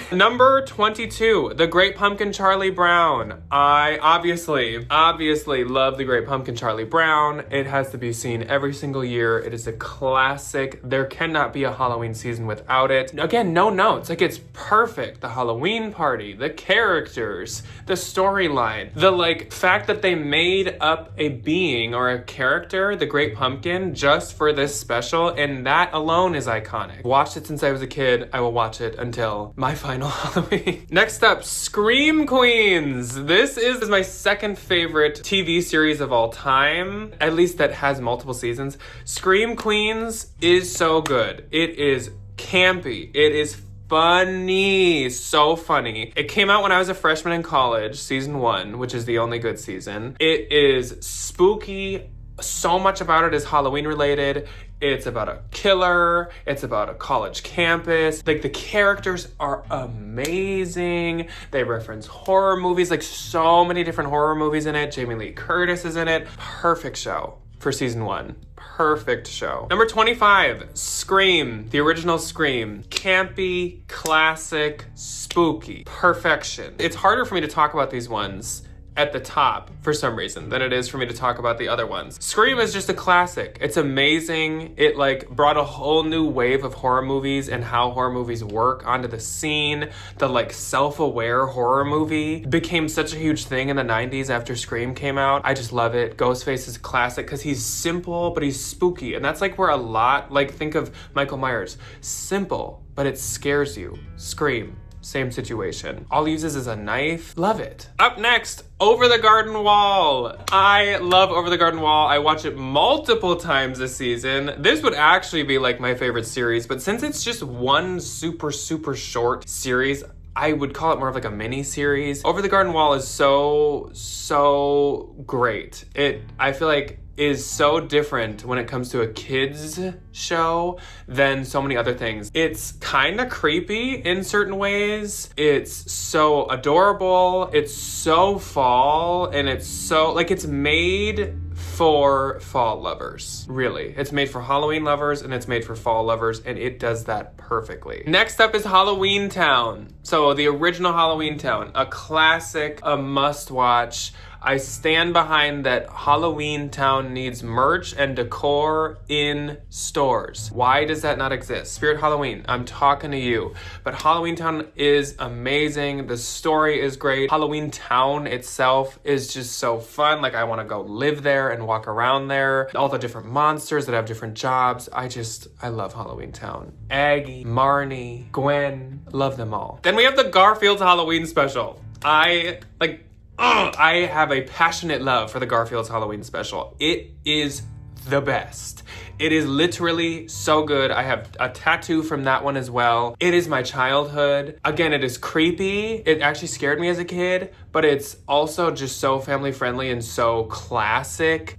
Number 22, The Great Pumpkin Charlie Brown. I obviously love The Great Pumpkin Charlie Brown. It has to be seen every single year. It is a classic. There cannot be a Halloween season without it. Again, no notes. Like, it's perfect. The Halloween party, the characters, the storyline, the fact that they made up a being or a character, the Great Pumpkin, just for this special, and that alone is iconic. Watched it since I was a kid. I will watch it until my final Halloween. Next up, Scream Queens. This is my second favorite TV series of all time, at least that has multiple seasons. Scream Queens is so good. It is campy. It is funny. So funny. It came out when I was a freshman in college, season 1, which is the only good season. It is spooky. So much about it is Halloween related. It's about a killer. It's about a college campus. Like, the characters are amazing. They reference horror movies, like so many different horror movies in it. Jamie Lee Curtis is in it. Perfect show for season 1. Perfect show. Number 25, Scream, the original Scream. Campy, classic, spooky, perfection. It's harder for me to talk about these ones at the top for some reason than it is for me to talk about the other ones. Scream is just a classic. It's amazing. It brought a whole new wave of horror movies and how horror movies work onto the scene. The self-aware horror movie became such a huge thing in the 90s after Scream came out. I just love it. Ghostface is a classic because he's simple, but he's spooky. And that's where a lot, think of Michael Myers. Simple, but it scares you. Scream. Same situation. All he uses is a knife. Love it. Up next, Over the Garden Wall. I love Over the Garden Wall. I watch it multiple times this season. This would actually be my favorite series, but since it's just one super short series, I would call it more of a mini series. Over the Garden Wall is so great. I feel is so different when it comes to a kids show than so many other things. It's kind of creepy in certain ways. It's so adorable. It's so fall, and it's so it's made for fall lovers. Really. It's made for Halloween lovers and it's made for fall lovers, and it does that perfectly. Next up is Halloween Town. So the original Halloween Town, a classic, a must watch. I stand behind that. Halloween Town needs merch and decor in stores. Why does that not exist? Spirit Halloween, I'm talking to you. But Halloween Town is amazing. The story is great. Halloween Town itself is just so fun. I want to go live there and walk around there. All the different monsters that have different jobs. I love Halloween Town. Aggie, Marnie, Gwen, love them all. Then we have the Garfield's Halloween special. I have a passionate love for the Garfield's Halloween special. It is the best. It is literally so good. I have a tattoo from that one as well. It is my childhood. Again, it is creepy. It actually scared me as a kid, but it's also just so family friendly and so classic.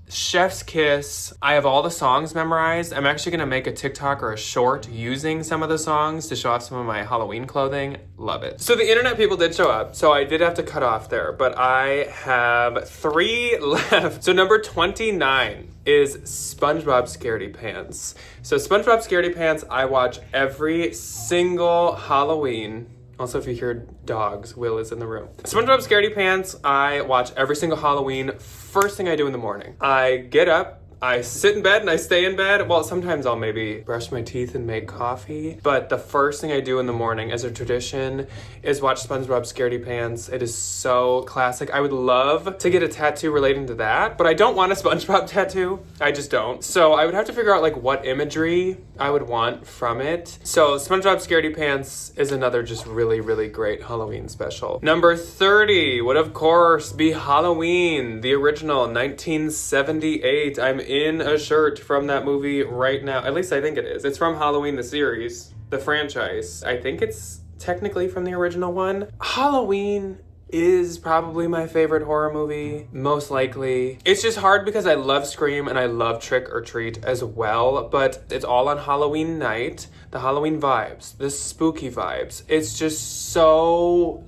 Chef's Kiss. I have all the songs memorized. I'm actually going to make a TikTok or a short using some of the songs to show off some of my Halloween clothing. Love it. So the internet people did show up, so I did have to cut off there, but I have 3 left. So number 29 is SpongeBob Scaredy Pants. So SpongeBob Scaredy Pants, I watch every single Halloween. Also, if you hear dogs, Will is in the room. SpongeBob Scaredy Pants, I watch every single Halloween. First thing I do in the morning. I get up, I sit in bed and I stay in bed. Well, sometimes I'll maybe brush my teeth and make coffee. But the first thing I do in the morning as a tradition is watch SpongeBob Scaredy Pants. It is so classic. I would love to get a tattoo relating to that, but I don't want a SpongeBob tattoo. I just don't. So I would have to figure out what imagery I would want from it. So SpongeBob Scaredy Pants is another just really great Halloween special. Number 30 would of course be Halloween, the original 1978. I'm in a shirt from that movie right now. At least I think it is. It's from Halloween the series, the franchise. I think it's technically from the original one. Halloween is probably my favorite horror movie, most likely. It's just hard because I love Scream and I love Trick or Treat as well, but it's all on Halloween night. The Halloween vibes, the spooky vibes. It's just so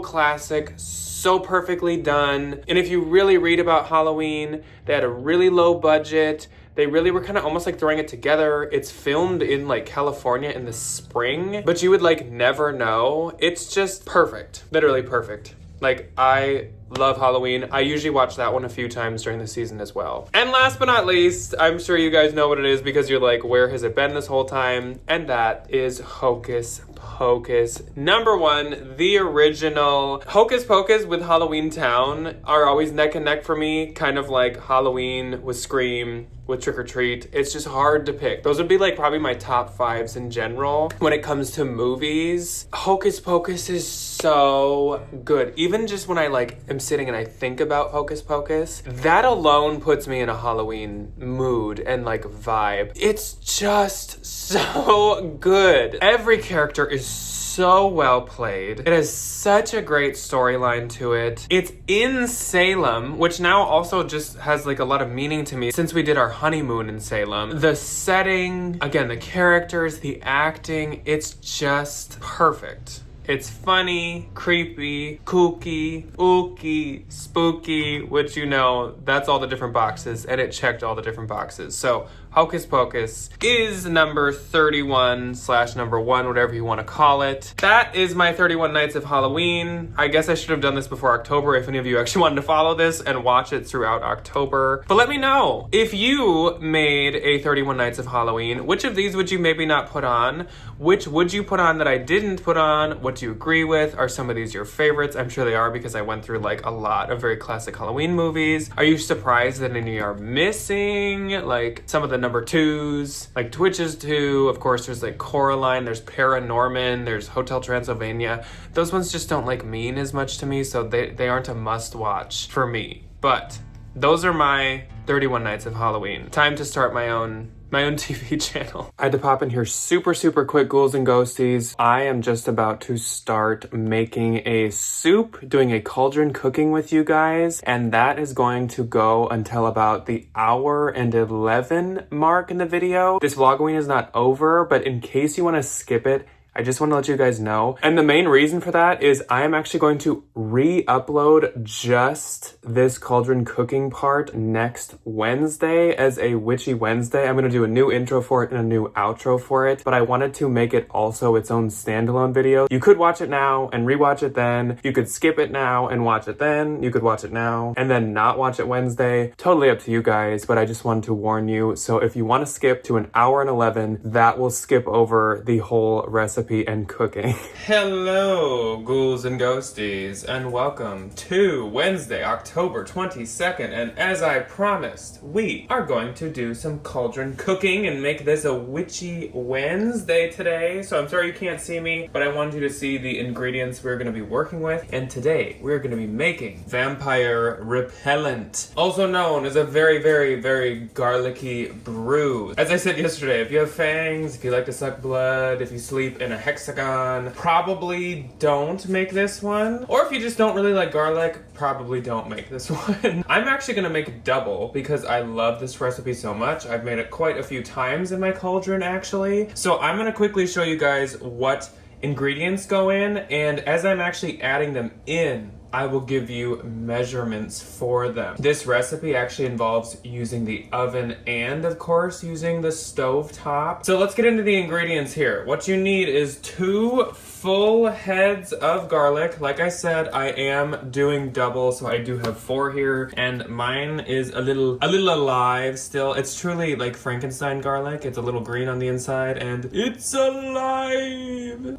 classic, so perfectly done. And if you really read about Halloween, they had a really low budget. They really were kind of almost like throwing it together. It's filmed in like California in the spring, but you would like never know. It's just perfect, literally perfect. Like, I love Halloween. I usually watch that one a few times during the season as well. And last but not least, I'm sure you guys know what it is because you're like, where has it been this whole time? And that is Hocus Pocus. Number one, the original. Hocus Pocus with Halloween Town are always neck and neck for me, kind of like Halloween with Scream, with Trick or Treat. It's just hard to pick. Those would be like probably my top fives in general. When it comes to movies, Hocus Pocus is so good. Even just when I like am sitting and I think about Hocus Pocus, that alone puts me in a Halloween mood and like vibe. It's just so good. Every character is so well played. It has such a great storyline to it. It's in Salem, which now also just has like a lot of meaning to me since we did our honeymoon in Salem. The setting, again, the characters, the acting, it's just perfect. It's funny, creepy, kooky, ooky, spooky, which you know, that's all the different boxes, and it checked all the different boxes. So Hocus Pocus is number 31 / number 1, whatever you want to call it. That is my 31 Nights of Halloween. I guess I should have done this before October if any of you actually wanted to follow this and watch it throughout October. But let me know, if you made a 31 Nights of Halloween, which of these would you maybe not put on? Which would you put on that I didn't put on? What do you agree with? Are some of these your favorites? I'm sure they are because I went through like a lot of very classic Halloween movies. Are you surprised that any are missing? Like some of the number 2s, like Twitches 2, of course there's like Coraline, there's Paranorman, there's Hotel Transylvania. Those ones just don't like mean as much to me, so they aren't a must watch for me. But those are my 31 Nights of Halloween. Time to start my own TV channel. I had to pop in here super quick, ghouls and ghosties. I am just about to start making a soup, doing a cauldron cooking with you guys, and that is going to go until about the hour and 11 mark in the video. This Vlogoween is not over, but in case you want to skip it, I just want to let you guys know. And the main reason for that is I am actually going to re-upload just this cauldron cooking part next Wednesday as a Witchy Wednesday. I'm going to do a new intro for it and a new outro for it, but I wanted to make it also its own standalone video. You could watch it now and rewatch it then. You could skip it now and watch it then. You could watch it now and then not watch it Wednesday. Totally up to you guys, but I just wanted to warn you. So if you want to skip to an hour and 11, that will skip over the whole recipe and cooking. Hello, ghouls and ghosties, and welcome to Wednesday, October 22nd, and as I promised, we are going to do some cauldron cooking and make this a Witchy Wednesday today. So I'm sorry you can't see me, but I wanted you to see the ingredients we're going to be working with, and today we're going to be making vampire repellent, also known as a very garlicky brew. As I said yesterday, if you have fangs, if you like to suck blood, if you sleep in a hexagon, probably don't make this one. Or if you just don't really like garlic, probably don't make this one. I'm actually gonna make double because I love this recipe so much. I've made it quite a few times in my cauldron actually. So I'm gonna quickly show you guys what ingredients go in, and as I'm actually adding them in, I will give you measurements for them. This recipe actually involves using the oven and, of course, using the stove top. So let's get into the ingredients here. What you need is 2 full heads of garlic. Like I said, I am doing double, so I do have 4 here, and mine is a little alive still. It's truly like Frankenstein garlic. It's a little green on the inside, and it's alive.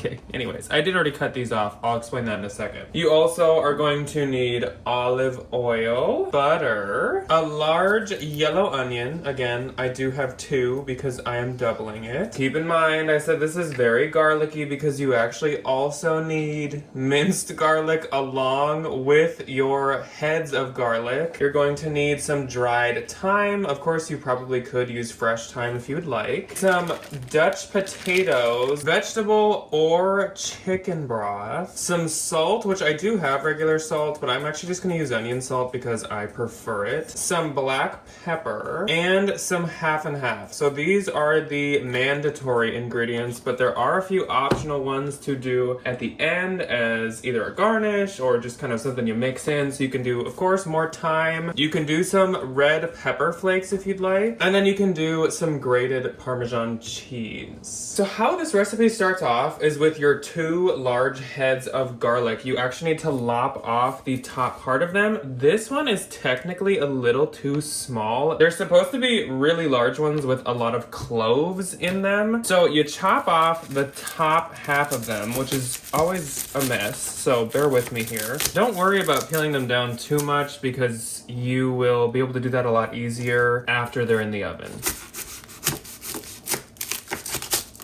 Okay, anyways, I did already cut these off. I'll explain that in a second. You also are going to need olive oil, butter, a large yellow onion. Again, I do have 2 because I am doubling it. Keep in mind, I said this is very garlicky because you actually also need minced garlic along with your heads of garlic. You're going to need some dried thyme. Of course, you probably could use fresh thyme if you would like. Some Dutch potatoes, vegetable or chicken broth, some salt, which I do have regular salt, but I'm actually just going to use onion salt because I prefer it, some black pepper, and some half and half. So these are the mandatory ingredients, but there are a few optional ones to do at the end as either a garnish or just kind of something you mix in. So you can do, of course, more thyme. You can do some red pepper flakes if you'd like, and then you can do some grated Parmesan cheese. So how this recipe starts off is with your 2 large heads of garlic. You actually need to lop off the top part of them. This one is technically a little too small. They're supposed to be really large ones with a lot of cloves in them. So you chop off the top half of them, which is always a mess, so bear with me here. Don't worry about peeling them down too much because you will be able to do that a lot easier after they're in the oven.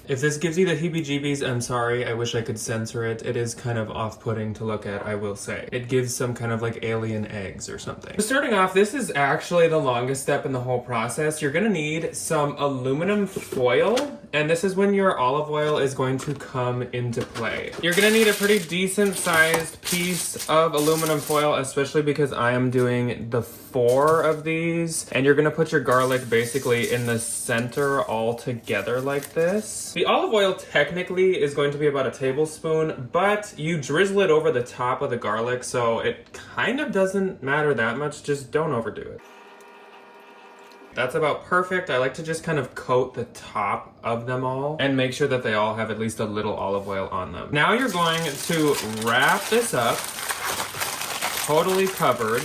If this gives you the heebie-jeebies, I'm sorry. I wish I could censor it. It is kind of off-putting to look at, I will say. It gives some kind of like alien eggs or something. So starting off, this is actually the longest step in the whole process. You're gonna need some aluminum foil, and this is when your olive oil is going to come into play. You're gonna need a pretty decent-sized piece of aluminum foil, especially because I am doing the 4 of these, and you're gonna put your garlic basically in the center all together like this. The olive oil technically is going to be about a tablespoon, but you drizzle it over the top of the garlic, so it kind of doesn't matter that much. Just don't overdo it. That's about perfect. I like to just kind of coat the top of them all and make sure that they all have at least a little olive oil on them. Now you're going to wrap this up, totally covered,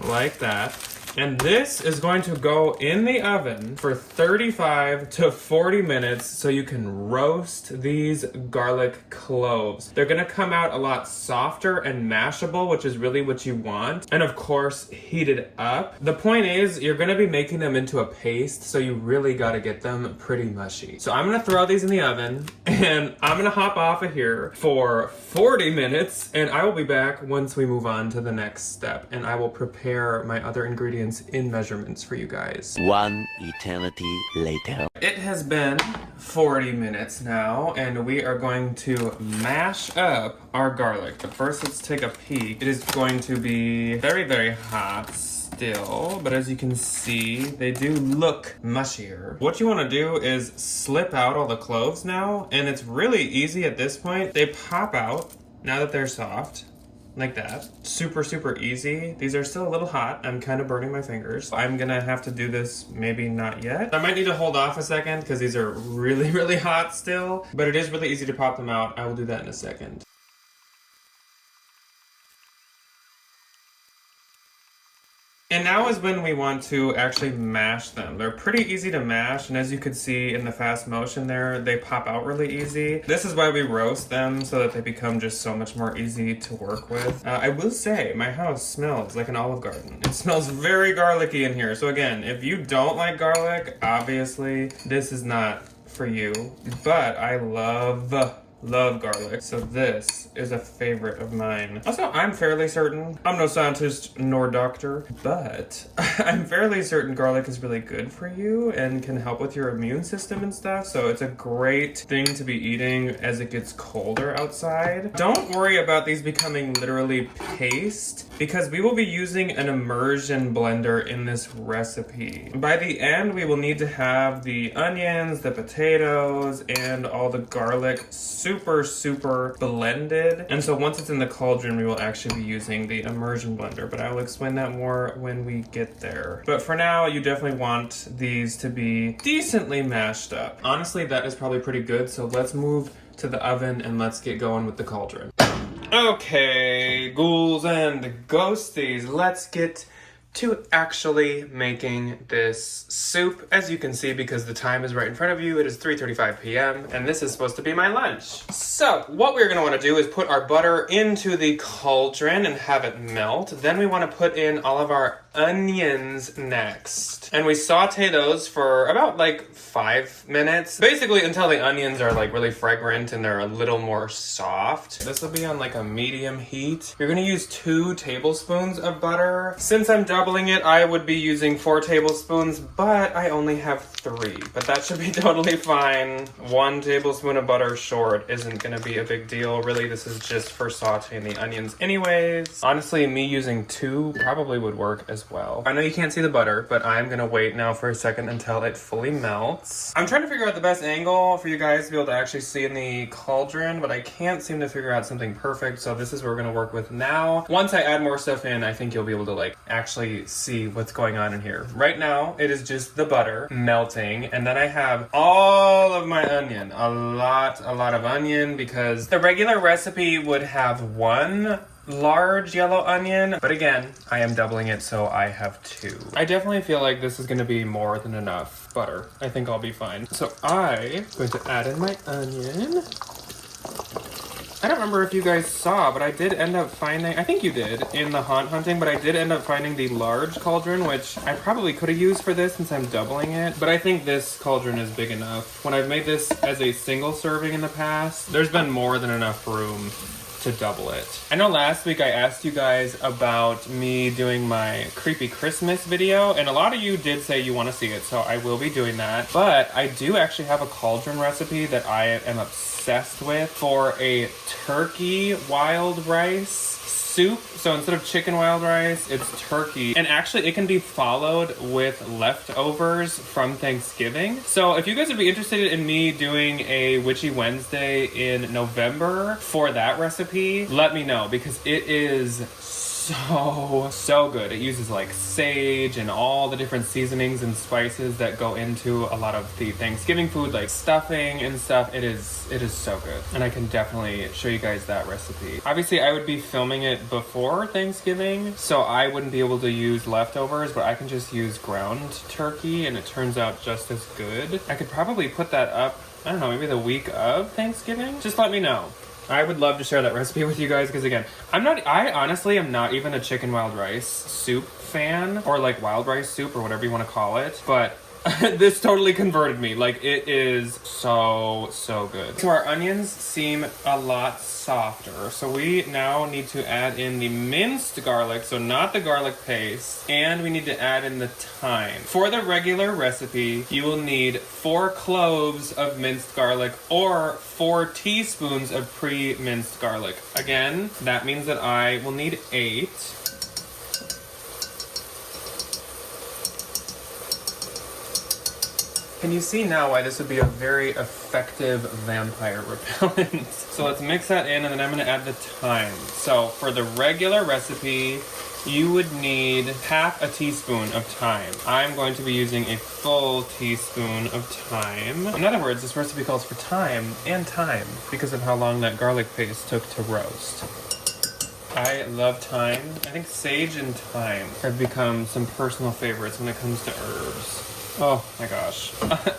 like that. And this is going to go in the oven for 35 to 40 minutes so you can roast these garlic cloves. They're gonna come out a lot softer and mashable, which is really what you want. And of course, heated up. The point is, you're gonna be making them into a paste, so you really gotta get them pretty mushy. So I'm gonna throw these in the oven, and I'm gonna hop off of here for 40 minutes, and I will be back once we move on to the next step, and I will prepare my other ingredients in measurements for you guys. One eternity later. It has been 40 minutes now, and we are going to mash up our garlic. But first, let's take a peek. It is going to be very, very hot still, but as you can see, they do look mushier. What you want to do is slip out all the cloves now, and it's really easy at this point. They pop out now that they're soft. Like that. Super, super easy. These are still a little hot. I'm kind of burning my fingers. I'm gonna have to do this, maybe not yet. I might need to hold off a second because these are really, really hot still, but it is really easy to pop them out. I will do that in a second. And now is when we want to actually mash them. They're pretty easy to mash, and as you can see in the fast motion there, they pop out really easy. This is why we roast them, so that they become just so much more easy to work with. I will say, my house smells like an Olive Garden. It smells very garlicky in here. So again, if you don't like garlic, obviously this is not for you, but I love garlic, so this is a favorite of mine. Also, I'm fairly certain, I'm no scientist nor doctor, but I'm fairly certain garlic is really good for you and can help with your immune system and stuff, so it's a great thing to be eating as it gets colder outside. Don't worry about these becoming literally paste, because we will be using an immersion blender in this recipe. By the end, we will need to have the onions, the potatoes, and all the garlic super blended. And so once it's in the cauldron, we will actually be using the immersion blender, but I will explain that more when we get there. But for now, you definitely want these to be decently mashed up. Honestly, that is probably pretty good, so let's move to the oven and let's get going with the cauldron. Okay, ghouls and ghosties, let's get to actually making this soup. As you can see, because the time is right in front of you, it is 3:35 p.m. and this is supposed to be my lunch. So what we're gonna wanna do is put our butter into the cauldron and have it melt. Then we wanna put in all of our onions next. And we saute those for about like 5 minutes. Basically until the onions are like really fragrant and they're a little more soft. This will be on like a medium heat. You're gonna use 2 tablespoons of butter. Since I'm doubling it, I would be using 4 tablespoons, but I only have 3. But that should be totally fine. 1 tablespoon of butter short isn't gonna be a big deal. Really, this is just for sauteing the onions anyways. Honestly, me using 2 probably would work as well. I know you can't see the butter, but I'm gonna wait now for a second until it fully melts. I'm trying to figure out the best angle for you guys to be able to actually see in the cauldron, but I can't seem to figure out something perfect, so this is what we're gonna work with now. Once I add more stuff in, I think you'll be able to like actually see what's going on in here. Right now, it is just the butter melting, and then I have all of my onion. A lot of onion, because the regular recipe would have 1 large yellow onion, but again, I am doubling it, so I have 2. I definitely feel like this is gonna be more than enough butter. I think I'll be fine. So I'm going to add in my onion. I don't remember if you guys saw, but I did end up finding, I think you did, in the haunt hunting, but I did end up finding the large cauldron, which I probably could have used for this since I'm doubling it, but I think this cauldron is big enough. When I've made this as a single serving in the past, there's been more than enough room to double it. I know last week I asked you guys about me doing my creepy Christmas video, and a lot of you did say you want to see it, so I will be doing that. But I do actually have a cauldron recipe that I am obsessed with for a turkey wild rice soup. So instead of chicken wild rice, it's turkey. And actually it can be followed with leftovers from Thanksgiving. So if you guys would be interested in me doing a Witchy Wednesday in November for that recipe, let me know, because it is so good. It uses like sage and all the different seasonings and spices that go into a lot of the Thanksgiving food, like stuffing and stuff. It is so good, and I can definitely show you guys that recipe. Obviously I would be filming it before Thanksgiving, so I wouldn't be able to use leftovers, but I can just use ground turkey and it turns out just as good. I could probably put that up, I don't know, maybe the week of Thanksgiving. Just let me know. I would love to share that recipe with you guys, because again, I honestly am not even a chicken wild rice soup fan, or like wild rice soup, or whatever you want to call it, but this totally converted me. Like, it is so good. So our onions seem a lot softer, so we now need to add in the minced garlic, so not the garlic paste, and we need to add in the thyme. For the regular recipe, you will need 4 cloves of minced garlic or 4 teaspoons of pre-minced garlic. Again, that means that I will need 8. Can you see now why this would be a very effective vampire repellent? So let's mix that in, and then I'm gonna add the thyme. So for the regular recipe, you would need half a teaspoon of thyme. I'm going to be using a full teaspoon of thyme. In other words, this recipe calls for thyme and thyme because of how long that garlic paste took to roast. I love thyme. I think sage and thyme have become some personal favorites when it comes to herbs. Oh my gosh.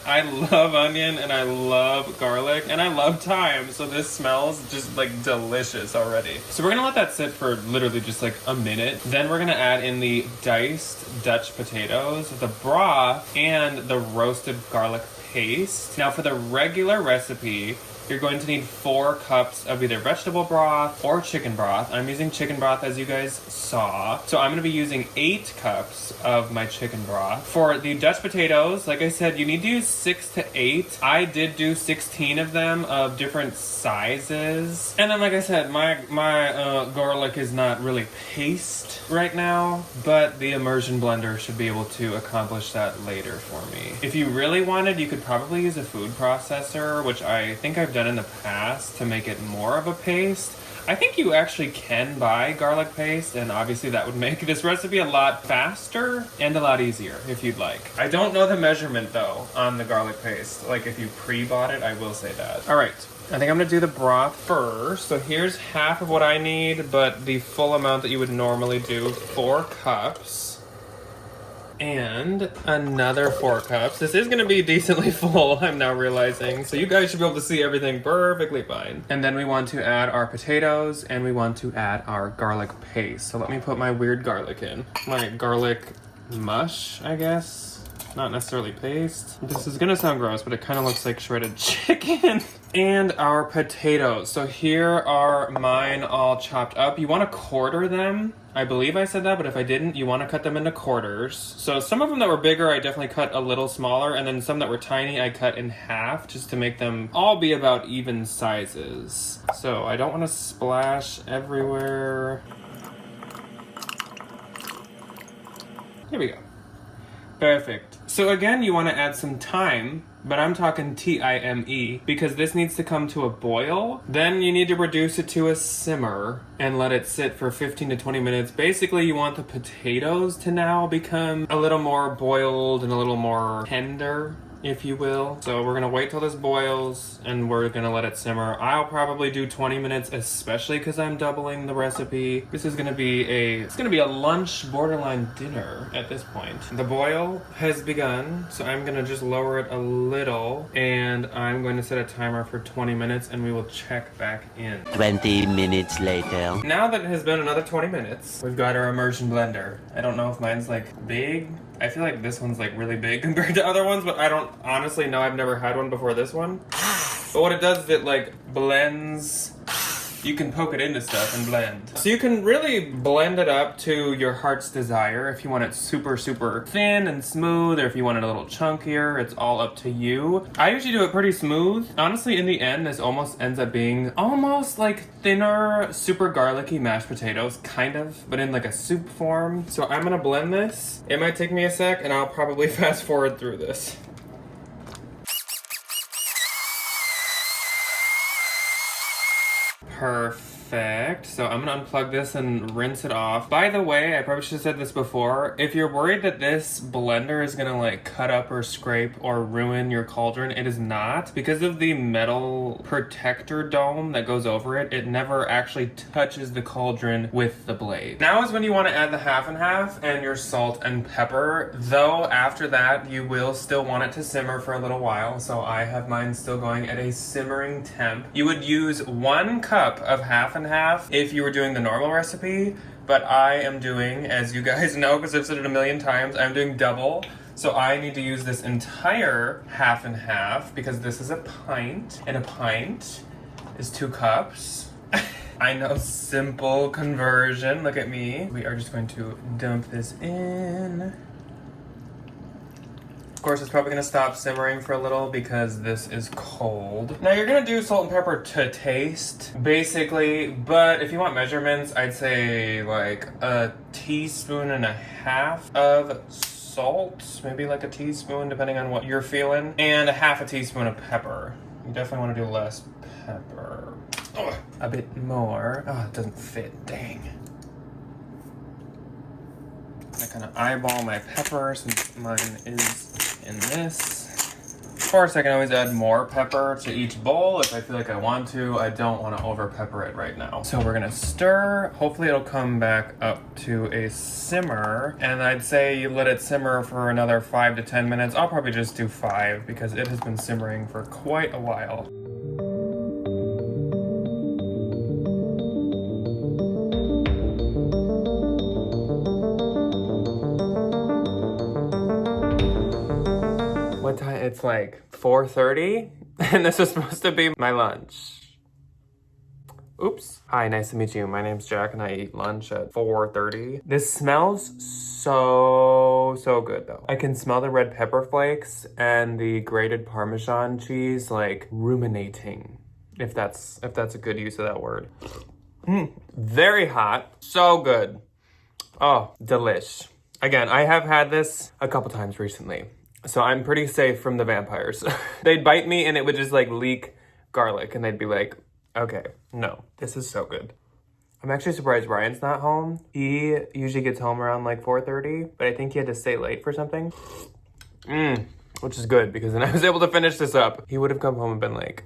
I love onion and I love garlic and I love thyme, so this smells just like delicious already. So we're gonna let that sit for literally just like a minute. Then we're gonna add in the diced Dutch potatoes, the broth, and the roasted garlic paste. Now for the regular recipe, you're going to need 4 cups of either vegetable broth or chicken broth. I'm using chicken broth, as you guys saw. So I'm going to be using 8 cups of my chicken broth. For the Dutch potatoes, like I said, you need to use 6 to 8. I did do 16 of them of different sizes. And then, like I said, my garlic is not really paste right now, but the immersion blender should be able to accomplish that later for me. If you really wanted, you could probably use a food processor, which I think I've done in the past to make it more of a paste. I think you actually can buy garlic paste, and obviously that would make this recipe a lot faster and a lot easier if you'd like. I don't know the measurement though on the garlic paste. Like if you pre-bought it, I will say that. All right, I think I'm gonna do the broth first. So here's half of what I need, but the full amount that you would normally do, 4 cups. And another 4 cups. This is gonna be decently full, I'm now realizing. So you guys should be able to see everything perfectly fine. And then we want to add our potatoes and we want to add our garlic paste. So let me put my weird garlic in. My garlic mush, I guess. Not necessarily paste. This is gonna sound gross, but it kind of looks like shredded chicken. And our potatoes. So here are mine all chopped up. You want to quarter them. I believe I said that, but if I didn't, you want to cut them into quarters. So some of them that were bigger, I definitely cut a little smaller, and then some that were tiny, I cut in half just to make them all be about even sizes. So I don't want to splash everywhere. Here we go. Perfect. So again, you want to add some thyme, but I'm talking T-I-M-E, because this needs to come to a boil. Then you need to reduce it to a simmer and let it sit for 15 to 20 minutes. Basically, you want the potatoes to now become a little more boiled and a little more tender, if you will. So we're gonna wait till this boils and we're gonna let it simmer. I'll probably do 20 minutes, especially because I'm doubling the recipe. This is gonna be a lunch borderline dinner at this point. The boil has begun, so I'm gonna just lower it a little and I'm going to set a timer for 20 minutes and we will check back in. 20 minutes later. Now that it has been another 20 minutes, we've got our immersion blender. I don't know if mine's like big. I feel like this one's like really big compared to other ones, but I don't honestly know. I've never had one before this one. But what it does is it like blends. You can poke it into stuff and blend. So you can really blend it up to your heart's desire. If you want it super, super thin and smooth, or if you want it a little chunkier, it's all up to you. I usually do it pretty smooth. Honestly, in the end, this almost ends up being almost like thinner, super garlicky mashed potatoes, kind of, but in like a soup form. So I'm gonna blend this. It might take me a sec, and I'll probably fast forward through this. Perfect. So I'm gonna unplug this and rinse it off. By the way, I probably should have said this before. If you're worried that this blender is gonna like cut up or scrape or ruin your cauldron, it is not. Because of the metal protector dome that goes over it, it never actually touches the cauldron with the blade. Now is when you want to add the half and half and your salt and pepper. Though after that, you will still want it to simmer for a little while. So I have mine still going at a simmering temp. You would use 1 cup of half and half if you were doing the normal recipe, but I am doing, as you guys know because I've said it a million times, I'm doing double. So I need to use this entire half and half because this is a pint, and a pint is 2 cups. I know, simple conversion, look at me. We are just going to dump this in. Of course, it's probably gonna stop simmering for a little because this is cold. Now you're gonna do salt and pepper to taste, basically, but if you want measurements, I'd say like a teaspoon and a half of salt, maybe like a teaspoon depending on what you're feeling, and a half a teaspoon of pepper. You definitely wanna do less pepper. Oh, a bit more. Oh, it doesn't fit, dang. I kind of eyeball my pepper since mine is in this. Of course, I can always add more pepper to each bowl if I feel like I want to. I don't want to over pepper it right now. So we're gonna stir. Hopefully it'll come back up to a simmer. And I'd say you let it simmer for another 5 to 10 minutes. I'll probably just do 5 because it has been simmering for quite a while. What time? It's like 4:30 and this is supposed to be my lunch. Oops. Hi, nice to meet you. My name's Jack and I eat lunch at 4:30. This smells so good though. I can smell the red pepper flakes and the grated Parmesan cheese like ruminating, if that's a good use of that word. Very hot, so good. Oh, delish. Again, I have had this a couple times recently, so I'm pretty safe from the vampires. They'd bite me and it would just like leak garlic and they'd be like, okay, no, this is so good. I'm actually surprised Ryan's not home. He usually gets home around like 4:30, but I think he had to stay late for something. Which is good because then I was able to finish this up. He would have come home and been like,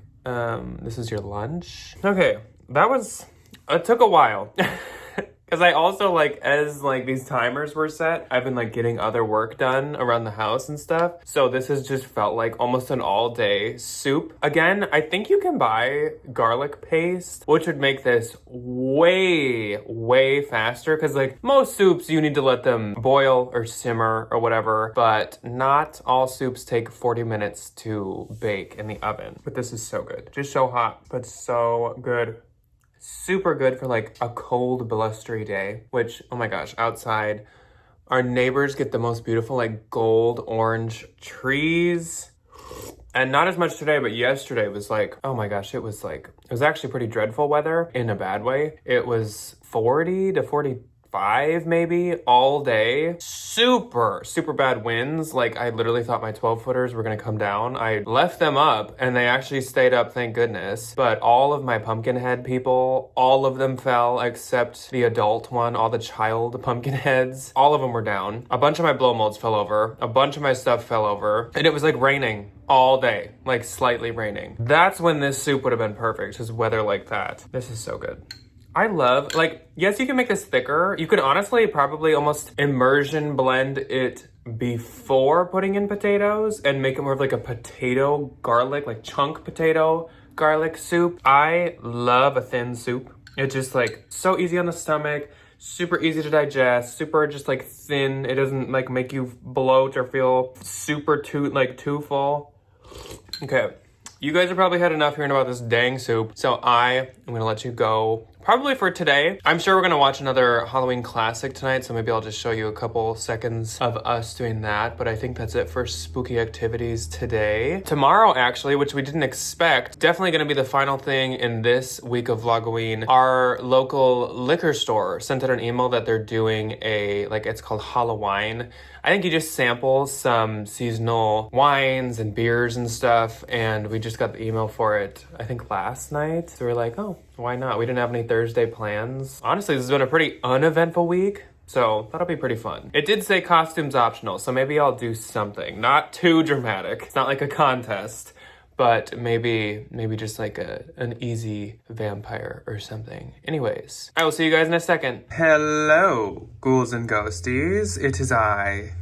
this is your lunch? Okay, it took a while. Because I also, like, as, like, these timers were set, I've been, like, getting other work done around the house and stuff. So this has just felt like almost an all-day soup. Again, I think you can buy garlic paste, which would make this way, way faster. Because, like, most soups, you need to let them boil or simmer or whatever. But not all soups take 40 minutes to bake in the oven. But this is so good. Just so hot, but so good. Super good for like a cold, blustery day, which, oh my gosh, outside, our neighbors get the most beautiful like gold orange trees. And not as much today, but yesterday was like, oh my gosh, it was actually pretty dreadful weather in a bad way. It was 40 to 45 maybe all day. Super, super bad winds. Like I literally thought my 12-footers were gonna come down. I left them up and they actually stayed up, thank goodness. But all of my pumpkin head people, all of them fell except the adult one, all the child pumpkin heads. All of them were down. A bunch of my blow molds fell over. A bunch of my stuff fell over. And it was like raining all day, like slightly raining. That's when this soup would have been perfect, just weather like that. This is so good. I love, like, yes, you can make this thicker. You could honestly probably almost immersion blend it before putting in potatoes and make it more of like a potato garlic, like chunk potato garlic soup. I love a thin soup. It's just like so easy on the stomach, super easy to digest, super just like thin. It doesn't like make you bloat or feel super too full. Okay. You guys have probably had enough hearing about this dang soup, so I am gonna let you go. Probably for today. I'm sure we're gonna watch another Halloween classic tonight, so maybe I'll just show you a couple seconds of us doing that, but I think that's it for spooky activities today. Tomorrow, actually, which we didn't expect, definitely gonna be the final thing in this week of Vlogoween. Our local liquor store sent out an email that they're doing it's called Halloween. I think you just sample some seasonal wines and beers and stuff, and we just got the email for it, I think last night. So we're like, oh, why not? We didn't have any Thursday plans. Honestly, this has been a pretty uneventful week, so that'll be pretty fun. It did say costumes optional, so maybe I'll do something. Not too dramatic. It's not like a contest, but maybe just like an easy vampire or something. Anyways, I will see you guys in a second. Hello, ghouls and ghosties. It is I.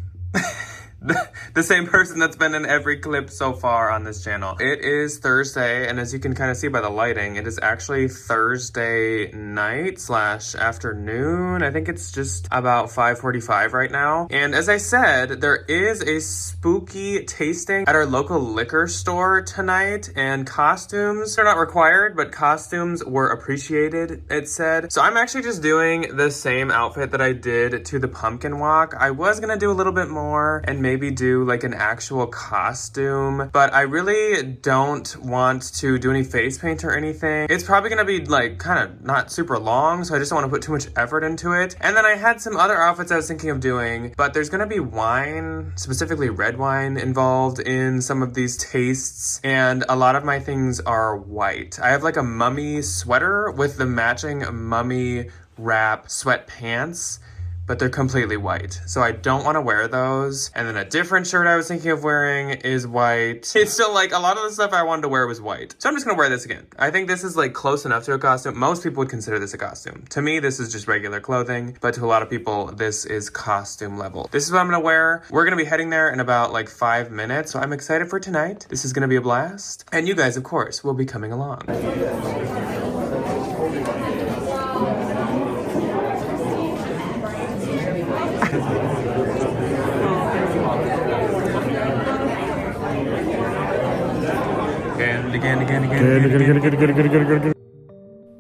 The same person that's been in every clip so far on this channel. It is Thursday, and as you can kind of see by the lighting, it is actually Thursday night / afternoon. I think it's just about 5:45 right now. And as I said, there is a spooky tasting at our local liquor store tonight, and costumes are not required, but costumes were appreciated, it said. So I'm actually just doing the same outfit that I did to the pumpkin walk. I was gonna do a little bit more and maybe do like an actual costume, but I really don't want to do any face paint or anything. It's probably gonna be like kind of not super long, so I just don't want to put too much effort into it. And then I had some other outfits I was thinking of doing, but there's gonna be wine, specifically red wine, involved in some of these tastes, and a lot of my things are white. I have like a mummy sweater with the matching mummy wrap sweatpants, but they're completely white, so I don't want to wear those. And then a different shirt I was thinking of wearing is white. It's still like a lot of the stuff I wanted to wear was white, so I'm just gonna wear this again. I think this is like close enough to a costume. Most people would consider this a costume. To me, this is just regular clothing, but to a lot of people, this is costume level. This is what I'm gonna wear. We're gonna be heading there in about like 5 minutes, so I'm excited for tonight. This is gonna be a blast, and you guys, of course, will be coming along. Again.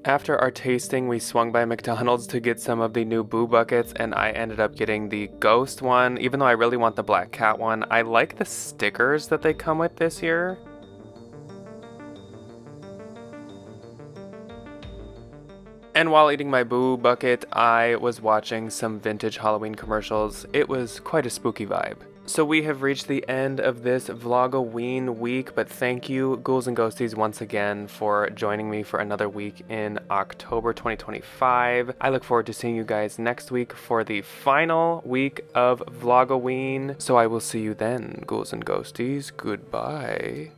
After our tasting, we swung by McDonald's to get some of the new Boo Buckets, and I ended up getting the ghost one, even though I really want the black cat one. I like the stickers that they come with this year. And while eating my Boo Bucket, I was watching some vintage Halloween commercials. It was quite a spooky vibe. So we have reached the end of this Vlogoween week, but thank you, Ghouls and Ghosties, once again for joining me for another week in October 2025. I look forward to seeing you guys next week for the final week of Vlogoween. So I will see you then, Ghouls and Ghosties. Goodbye.